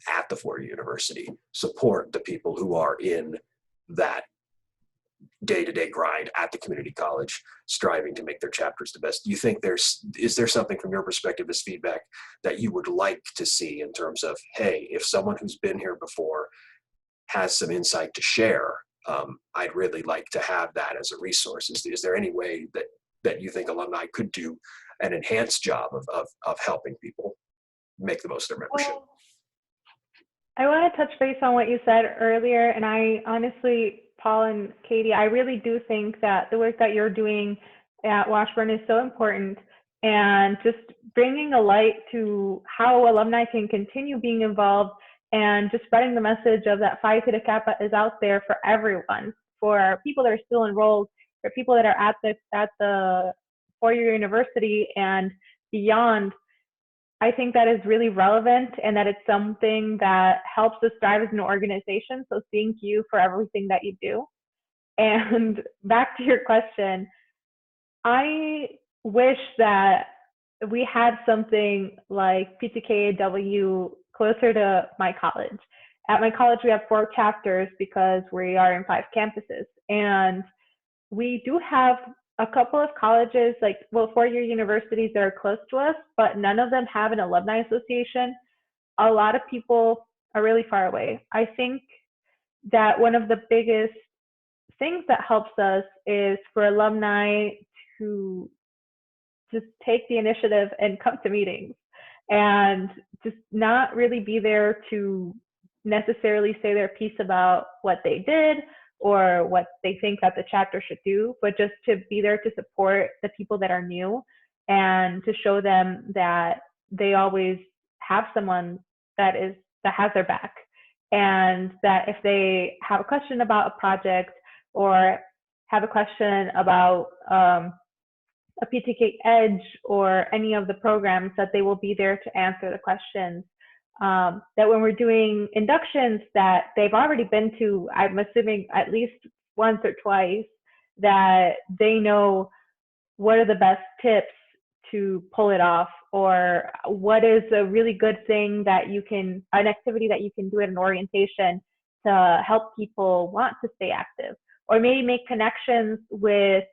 at the four-year university, support the people who are in that day-to-day grind at the community college, striving to make their chapters the best. Do you think is there something from your perspective as feedback that you would like to see in terms of, hey, if someone who's been here before has some insight to share, I'd really like to have that as a resource. Is there any way that you think alumni could do an enhanced job of helping people make the most of their membership? Well, I want to touch base on what you said earlier, and I honestly, Paul and Katie, I really do think that the work that you're doing at Washburn is so important, and just bringing a light to how alumni can continue being involved and just spreading the message of that Phi Theta Kappa is out there for everyone, for people that are still enrolled, for people that are at the four-year university and beyond. I think that is really relevant, and that it's something that helps us thrive as an organization. So thank you for everything that you do. And back to your question, I wish that we had something like PTKAW closer to my college. At my college, we have 4 chapters because we are in 5 campuses. And we do have a couple of colleges, like, well, 4-year universities that are close to us, but none of them have an alumni association. A lot of people are really far away. I think that one of the biggest things that helps us is for alumni to just take the initiative and come to meetings, and just not really be there to necessarily say their piece about what they did or what they think that the chapter should do, but just to be there to support the people that are new and to show them that they always have someone that has their back, and that if they have a question about a project or have a question about a PTK Edge or any of the programs, that they will be there to answer the questions. That when we're doing inductions that they've already been to, I'm assuming at least once or twice, that they know what are the best tips to pull it off, or what is a really good thing that an activity that you can do at an orientation to help people want to stay active, or maybe make connections with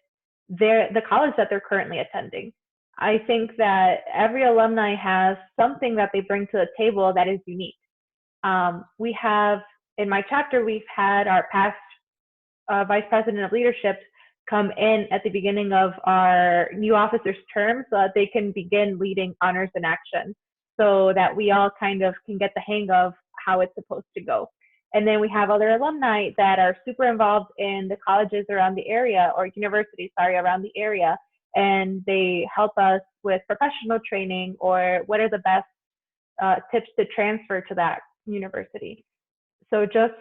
the college that they're currently attending. I think that every alumni has something that they bring to the table that is unique. We have, in my chapter, we've had our past Vice President of Leadership come in at the beginning of our new officers' term so that they can begin leading honors in action, so that we all kind of can get the hang of how it's supposed to go. And then we have other alumni that are super involved in the colleges around the area, or universities, around the area, and they help us with professional training or what are the best tips to transfer to that university. So just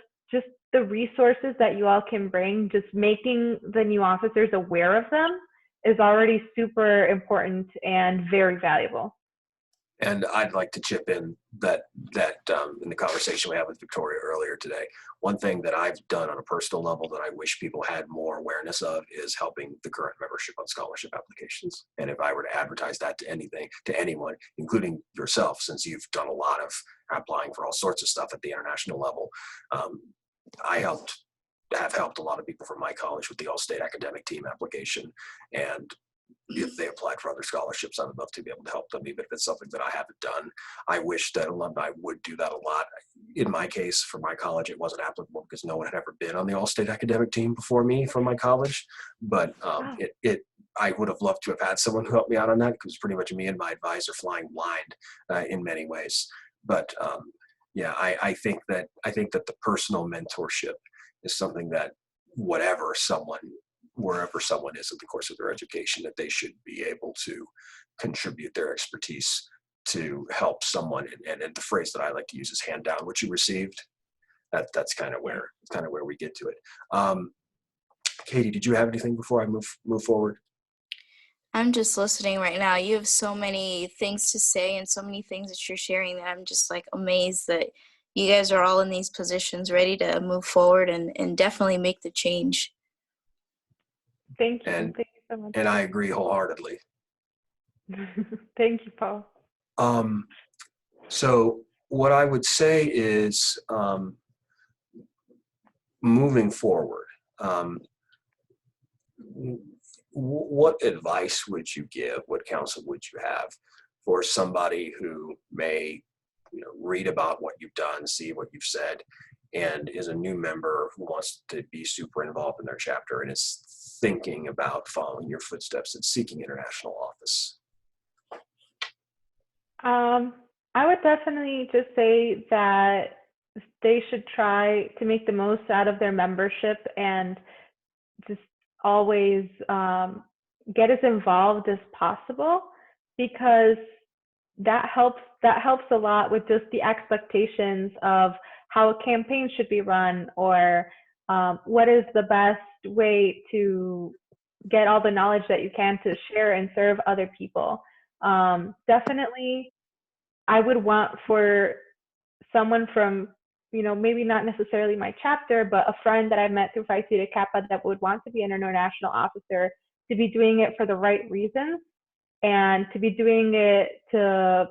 the resources that you all can bring, just making the new officers aware of them is already super important and very valuable. And I'd like to chip in that in the conversation we had with Victoria earlier today, one thing that I've done on a personal level that I wish people had more awareness of is helping the current membership on scholarship applications. And if I were to advertise that to anyone, including yourself, since you've done a lot of applying for all sorts of stuff at the international level, I have helped a lot of people from my college with the All-State Academic Team application. And if they applied for other scholarships, I would love to be able to help them, even if it's something that I haven't done. I wish that alumni would do that a lot. In my case, for my college, it wasn't applicable because no one had ever been on the All-State Academic Team before me from my college. But I would have loved to have had someone who helped me out on that, because pretty much me and my advisor flying blind in many ways. But yeah, I think that the personal mentorship is something that wherever someone is in the course of their education, that they should be able to contribute their expertise to help someone. And the phrase that I like to use is hand down what you received. That's kind of where we get to it. Katie, did you have anything before I move forward? I'm just listening right now. You have so many things to say and so many things that you're sharing that I'm just like amazed that you guys are all in these positions ready to move forward and definitely make the change. Thank you. Thank you so much. And I agree wholeheartedly. Thank you, Paul. So what I would say is, moving forward, what advice would you give, what counsel would you have for somebody who may, read about what you've done, see what you've said, and is a new member who wants to be super involved in their chapter and is thinking about following your footsteps and seeking international office? I would definitely just say that they should try to make the most out of their membership and just always get as involved as possible, because that helps a lot with just the expectations of how a campaign should be run, or what is the best way to get all the knowledge that you can to share and serve other people. Definitely, I would want for someone from, maybe not necessarily my chapter, but a friend that I've met through Phi Theta Kappa that would want to be an international officer to be doing it for the right reasons, and to be doing it to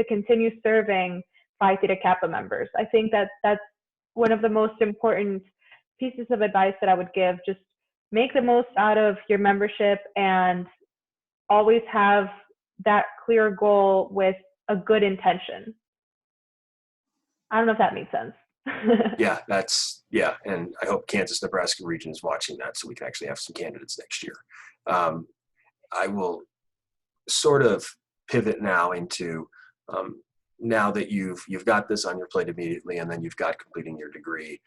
continue serving Phi Theta Kappa members. I think that that's one of the most important pieces of advice that I would give. Just make the most out of your membership and always have that clear goal with a good intention. I don't know if that made sense. Yeah, and I hope Kansas, Nebraska region is watching that so we can actually have some candidates next year. I will sort of pivot now into, now that you've got this on your plate immediately, and then you've got completing your degree.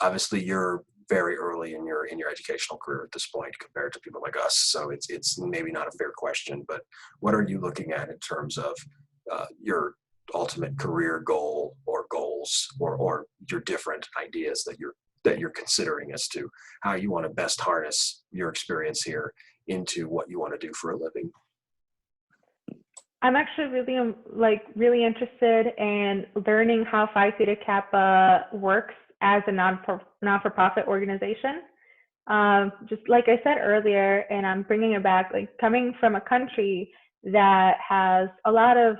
Obviously, you're very early in your educational career at this point compared to people like us, so it's maybe not a fair question. But what are you looking at in terms of your ultimate career goal or goals, or your different ideas that you're considering as to how you want to best harness your experience here into what you want to do for a living? I'm actually really interested in learning how Phi Theta Kappa works as a non-for-profit organization. Just like I said earlier, and I'm bringing it back, like coming from a country that has a lot of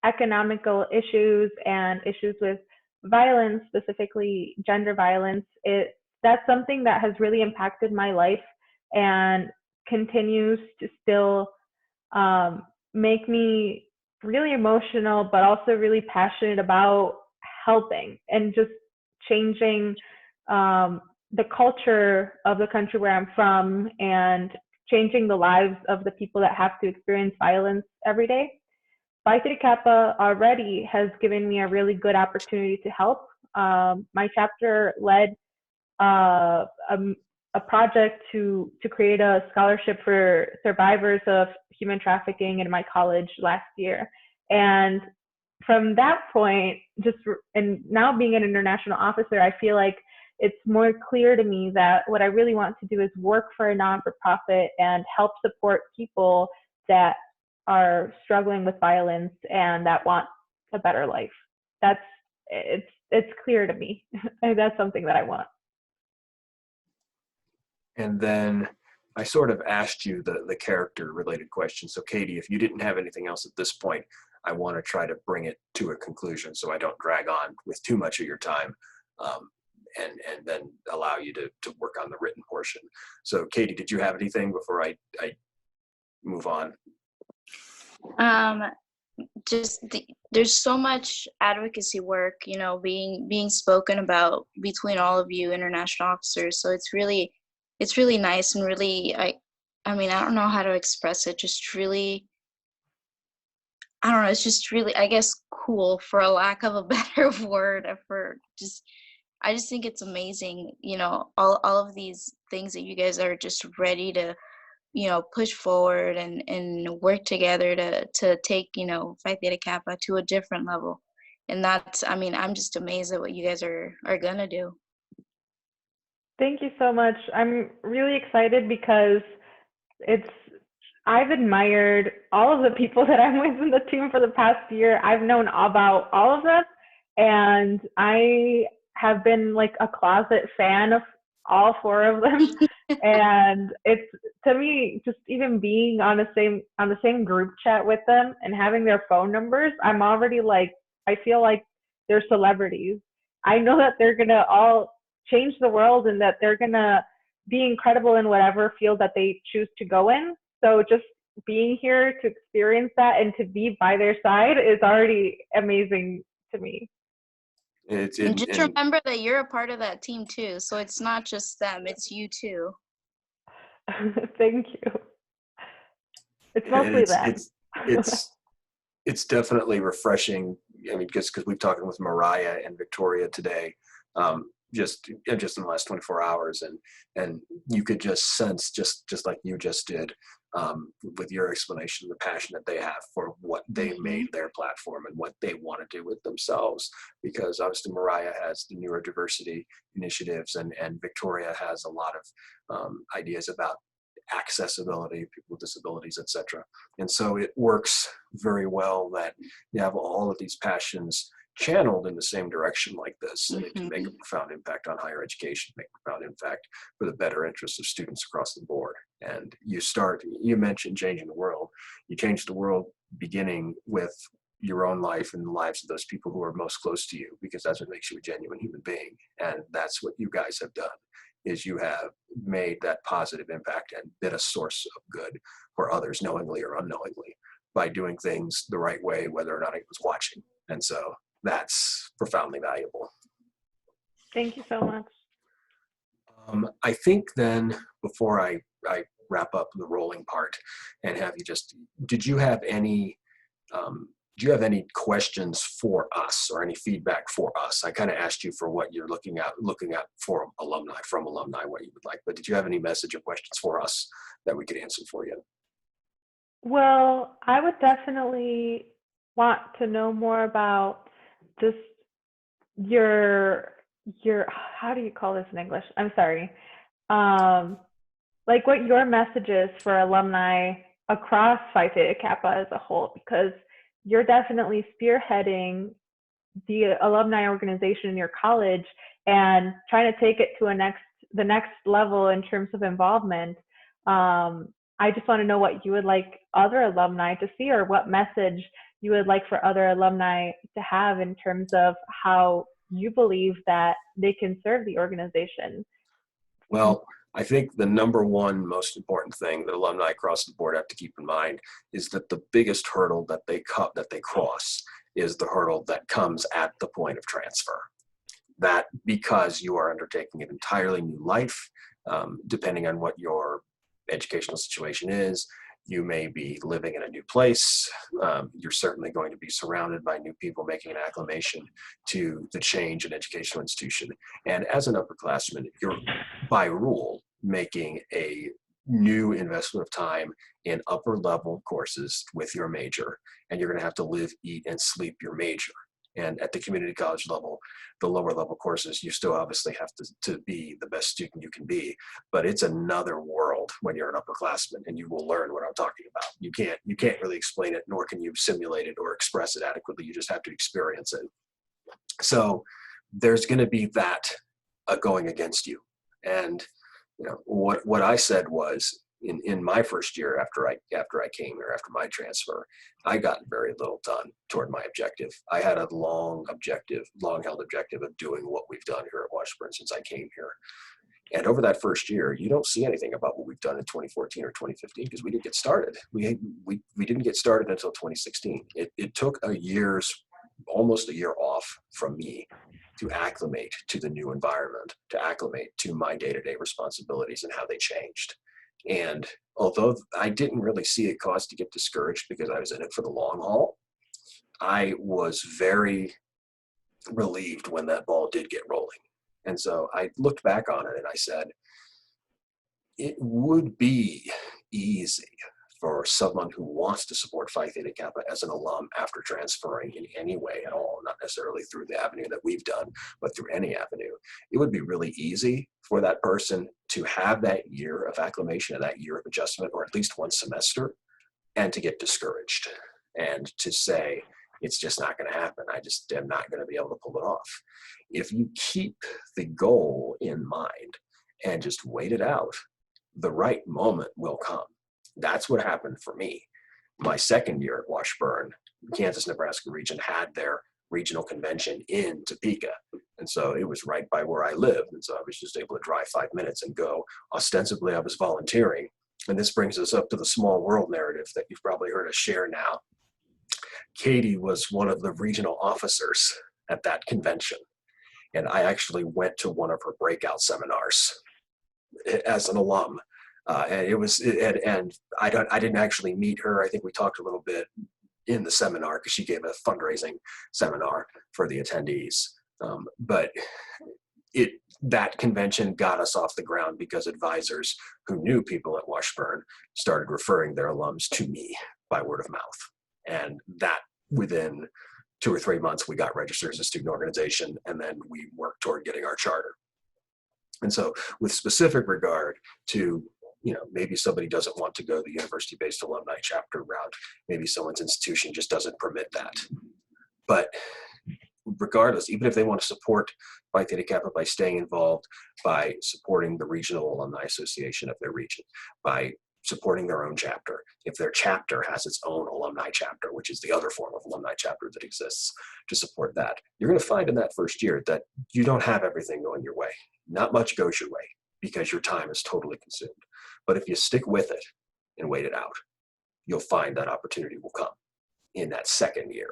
economical issues and issues with violence, specifically gender violence, that's something that has really impacted my life and continues to still make me really emotional, but also really passionate about helping and just changing the culture of the country where I'm from and changing the lives of the people that have to experience violence every day. Phi Theta Kappa already has given me a really good opportunity to help. My chapter led a project to create a scholarship for survivors of human trafficking in my college last year. And from that point, and now being an international officer, I feel like it's more clear to me that what I really want to do is work for a non-for-profit and help support people that are struggling with violence and that want a better life. It's clear to me. That's something that I want. And then I sort of asked you the character related question. So Katty, if you didn't have anything else at this point, I want to try to bring it to a conclusion so I don't drag on with too much of your time, and then allow you to work on the written portion. So Katty, did you have anything before I move on? There's so much advocacy work, being spoken about between all of you international officers. So it's really nice and really, I don't know how to express it. Just really, I don't know. It's just really, I guess, cool, for a lack of a better word. I just think it's amazing. All of these things that you guys are just ready to, push forward and work together to take, Phi Theta Kappa to a different level. And that's, I'm just amazed at what you guys are gonna do. Thank you so much. I'm really excited because I've admired all of the people that I'm with in the team for the past year. I've known about all of them, and I have been like a closet fan of all four of them. And it's, to me, just even being on the same group chat with them and having their phone numbers, I'm already like, I feel like they're celebrities. I know that they're gonna all change the world and that they're gonna be incredible in whatever field that they choose to go in. So just being here to experience that and to be by their side is already amazing to me. And just remember that you're a part of that team too. So it's not just them, it's you too. Thank you. It's mostly that. It's definitely refreshing. I mean, because we've talked with Mariah and Victoria today, just in the last 24 hours, and you could just sense, just like you just did, with your explanation, the passion that they have for what they made their platform and what they want to do with themselves. Because obviously Mariah has the neurodiversity initiatives, and Victoria has a lot of ideas about accessibility, people with disabilities, etc. And so it works very well that you have all of these passions channeled in the same direction like this, and it can make a profound impact on higher education, make a profound impact for the better interests of students across the board. And you mentioned changing the world. You change the world beginning with your own life and the lives of those people who are most close to you, because that's what makes you a genuine human being. And that's what you guys have done, is you have made that positive impact and been a source of good for others, knowingly or unknowingly, by doing things the right way, whether or not he was watching. And so that's profoundly valuable. Thank you so much. I think then, before I wrap up the rolling part and have you did you have any questions for us or any feedback for us? I kind of asked you for what you're looking at for from alumni, what you would like, but did you have any message or questions for us that we could answer for you? Well, I would definitely want to know more about just your how do you call this in English? I'm sorry. Like what your message is for alumni across Phi Theta Kappa as a whole, because you're definitely spearheading the alumni organization in your college and trying to take it to the next level in terms of involvement. I just want to know what you would like other alumni to see, or what message you would like for other alumni to have in terms of how you believe that they can serve the organization. Well, I think the number one most important thing that alumni across the board have to keep in mind is that the biggest hurdle that they cross is the hurdle that comes at the point of transfer. That, because you are undertaking an entirely new life, depending on what your educational situation is. You may be living in a new place. You're certainly going to be surrounded by new people making an acclimation to the change in educational institution. And as an upperclassman, you're by rule making a new investment of time in upper level courses with your major. And you're going to have to live, eat, and sleep your major. And at the community college level, the lower level courses, you still obviously have to be the best student you can be, but it's another world when you're an upperclassman, and you will learn what I'm talking about. You can't really explain it, nor can you simulate it or express it adequately. You just have to experience it. So there's going to be that going against you. And what I said was, in my first year after I came here, after my transfer, I got very little done toward my objective. I had a long held objective of doing what we've done here at Washburn since I came here. And over that first year, you don't see anything about what we've done in 2014 or 2015, because we didn't get started. We didn't get started until 2016. It took almost a year off from me to acclimate to the new environment, to acclimate to my day-to-day responsibilities and how they changed. And although I didn't really see it cause to get discouraged, because I was in it for the long haul, I was very relieved when that ball did get rolling. And so I looked back on it and I said, it would be easy for someone who wants to support Phi Theta Kappa as an alum after transferring in any way at all, not necessarily through the avenue that we've done, but through any avenue. It would be really easy for that person to have that year of acclimation and that year of adjustment, or at least one semester, and to get discouraged and to say, it's just not going to happen. I just am not going to be able to pull it off. If you keep the goal in mind and just wait it out, the right moment will come. That's what happened for me. My second year at Washburn, Kansas, Nebraska region had their regional convention in Topeka. And so it was right by where I lived. And so I was just able to drive 5 minutes and go. Ostensibly, I was volunteering. And this brings us up to the small world narrative that you've probably heard us share now. Katty was one of the regional officers at that convention. And I actually went to one of her breakout seminars as an alum. And I didn't actually meet her. I think we talked a little bit in the seminar because she gave a fundraising seminar for the attendees. But that convention got us off the ground because advisors who knew people at Washburn started referring their alums to me by word of mouth. And that within 2 or 3 months, we got registered as a student organization, and then we worked toward getting our charter. And so with specific regard to, maybe somebody doesn't want to go the university-based alumni chapter route, maybe someone's institution just doesn't permit that. But regardless, even if they want to support Phi Theta Kappa by staying involved, by supporting the regional alumni association of their region, by supporting their own chapter, if their chapter has its own alumni chapter, which is the other form of alumni chapter that exists, to support that, you're going to find in that first year that you don't have everything going your way. Not much goes your way because your time is totally consumed. But if you stick with it and wait it out, you'll find that opportunity will come in that second year.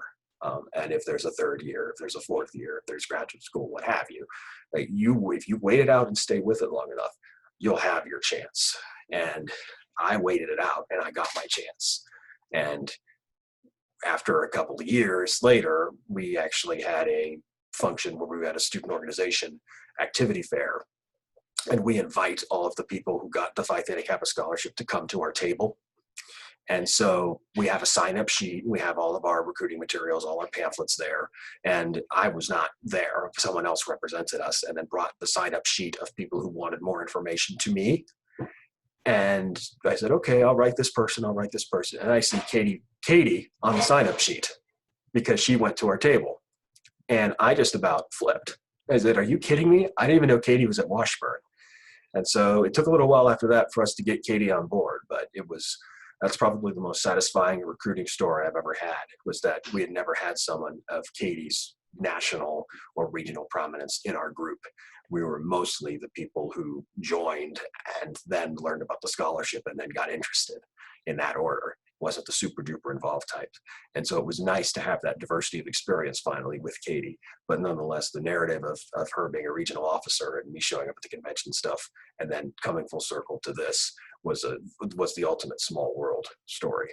And if there's a third year, if there's a fourth year, if there's graduate school, what have you, if you wait it out and stay with it long enough, you'll have your chance. And I waited it out and I got my chance. And after a couple of years later, we actually had a function where we had a student organization activity fair. And we invite all of the people who got the Phi Theta Kappa scholarship to come to our table. And so we have a sign-up sheet. We have all of our recruiting materials, all our pamphlets there. And I was not there. Someone else represented us and then brought the sign-up sheet of people who wanted more information to me. And I said, okay, I'll write this person. And I see Katty on the sign-up sheet because she went to our table. And I just about flipped. I said, are you kidding me? I didn't even know Katty was at Washburn. And so it took a little while after that for us to get Katty on board, but that's probably the most satisfying recruiting story I've ever had, was that we had never had someone of Katty's national or regional prominence in our group. We were mostly the people who joined and then learned about the scholarship and then got interested in that order. It wasn't the super duper involved type. And so it was nice to have that diversity of experience finally with Katty, but nonetheless, the narrative of her being a regional officer and me showing up at the convention stuff and then coming full circle to this was the ultimate small world story.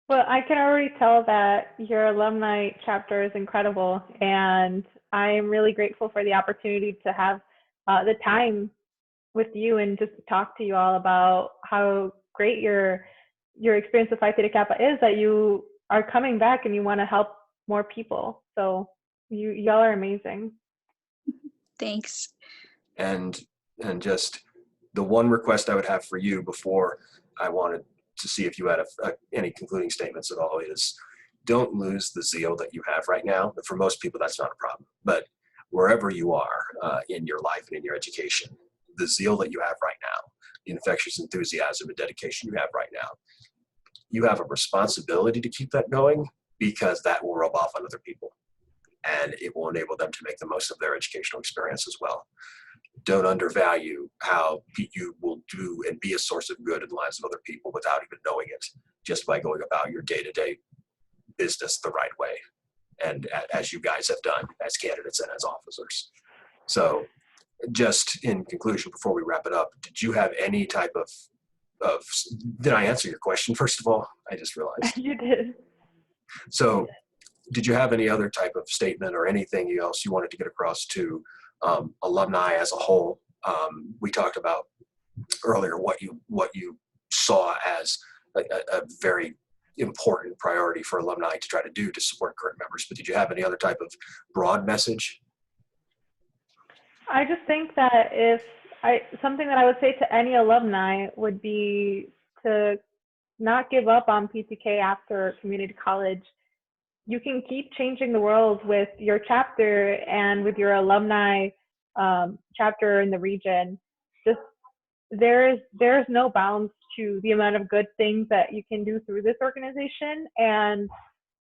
Well, I can already tell that your alumni chapter is incredible, and I am really grateful for the opportunity to have the time with you and just to talk to you all about how great your experience with Phi Theta Kappa is, that you are coming back and you want to help more people. So y'all are amazing. Thanks. And just the one request I would have for you before I wanted to see if you had any concluding statements at all is, don't lose the zeal that you have right now. But for most people, that's not a problem. But wherever you are in your life and in your education, the zeal that you have right now, the infectious enthusiasm and dedication you have right now, you have a responsibility to keep that going, because that will rub off on other people and it will enable them to make the most of their educational experience as well. Don't undervalue how you will do and be a source of good in the lives of other people without even knowing it, just by going about your day-to-day business the right way, and as you guys have done as candidates and as officers. So just in conclusion, before we wrap it up, did you have any type of did I answer your question, first of all? I just realized. You did. So did you have any other type of statement or anything else you wanted to get across to alumni as a whole? We talked about earlier what you saw as a very important priority for alumni to try to do to support current members, but did you have any other type of broad message? I just think that something that I would say to any alumni would be to not give up on PTK after community college. You can keep changing the world with your chapter and with your alumni chapter in the region. Just there's no bounds to the amount of good things that you can do through this organization, and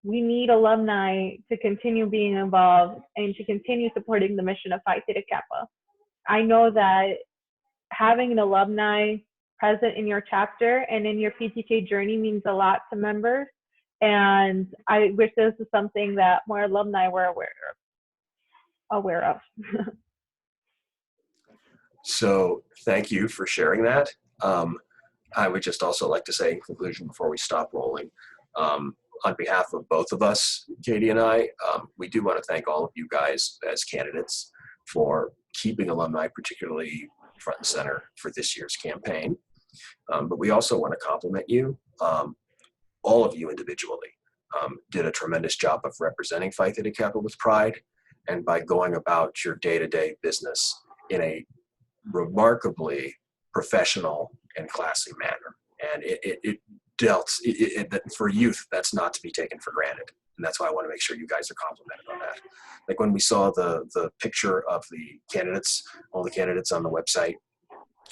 we need alumni to continue being involved and to continue supporting the mission of Phi Theta Kappa. I know that having an alumni present in your chapter and in your PTK journey means a lot to members. And I wish this is something that more alumni were aware of. So thank you for sharing that. I would just also like to say in conclusion before we stop rolling, on behalf of both of us, Katie and I, we do want to thank all of you guys as candidates for keeping alumni particularly front and center for this year's campaign. But we also want to compliment you. All of you individually did a tremendous job of representing Phi Theta Kappa with pride, and by going about your day-to-day business in a remarkably professional and classy manner. And for youth, that's not to be taken for granted. And that's why I want to make sure you guys are complimented on that. Like when we saw the picture of the candidates, all the candidates on the website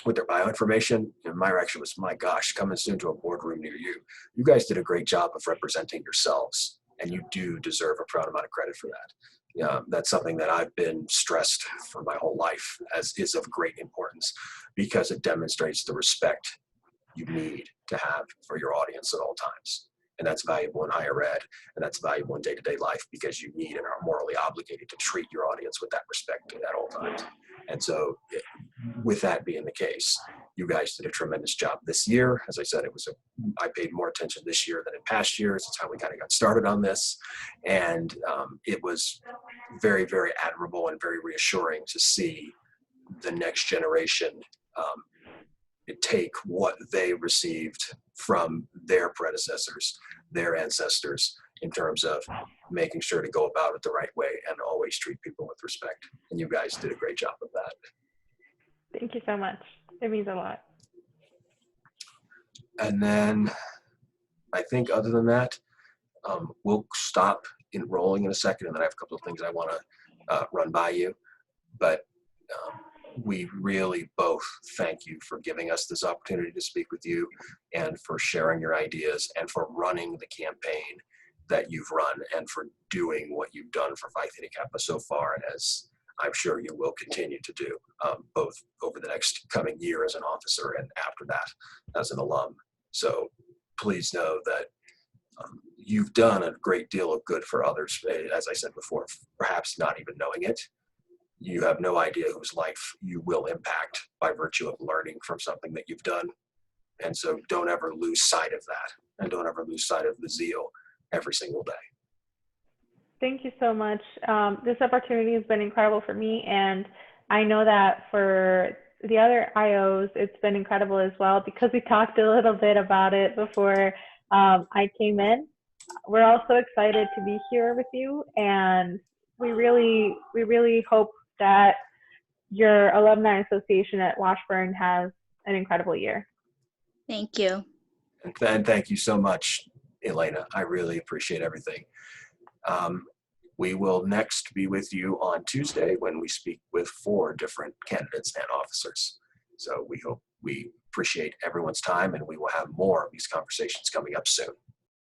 with their bio information, and my reaction was, my gosh, coming soon to a boardroom near you. You guys did a great job of representing yourselves, and you do deserve a proud amount of credit for that. Yeah, that's something that I've been stressed for my whole life as is of great importance, because it demonstrates the respect you need to have for your audience at all times. And that's valuable in higher ed, and that's valuable in day-to-day life, because you need and are morally obligated to treat your audience with that respect at all times. And so with that being the case, you guys did a tremendous job this year. As I said, I paid more attention this year than in past years. It's how we kind of got started on this. And it was very, very admirable and very reassuring to see the next generation take what they received from their predecessors, their ancestors, in terms of making sure to go about it the right way and always treat people with respect. And you guys did a great job of that. Thank you so much. It means a lot. And then I think other than that, we'll stop enrolling in a second, and then I have a couple of things I want to run by you. But we really both thank you for giving us this opportunity to speak with you, and for sharing your ideas, and for running the campaign that you've run, and for doing what you've done for Phi Theta Kappa so far, as I'm sure you will continue to do, both over the next coming year as an officer and after that as an alum. So please know that you've done a great deal of good for others, as I said before, perhaps not even knowing it. You have no idea whose life you will impact by virtue of learning from something that you've done. And so don't ever lose sight of that, and don't ever lose sight of the zeal every single day. Thank you so much. This opportunity has been incredible for me, and I know that for the other IOs, it's been incredible as well, because we talked a little bit about it before I came in. We're also excited to be here with you, and we really hope that your alumni association at Washburn has an incredible year. Thank you. And thank you so much, Elena. I really appreciate everything. We will next be with you on Tuesday when we speak with 4 different candidates and officers. So we appreciate everyone's time, and we will have more of these conversations coming up soon.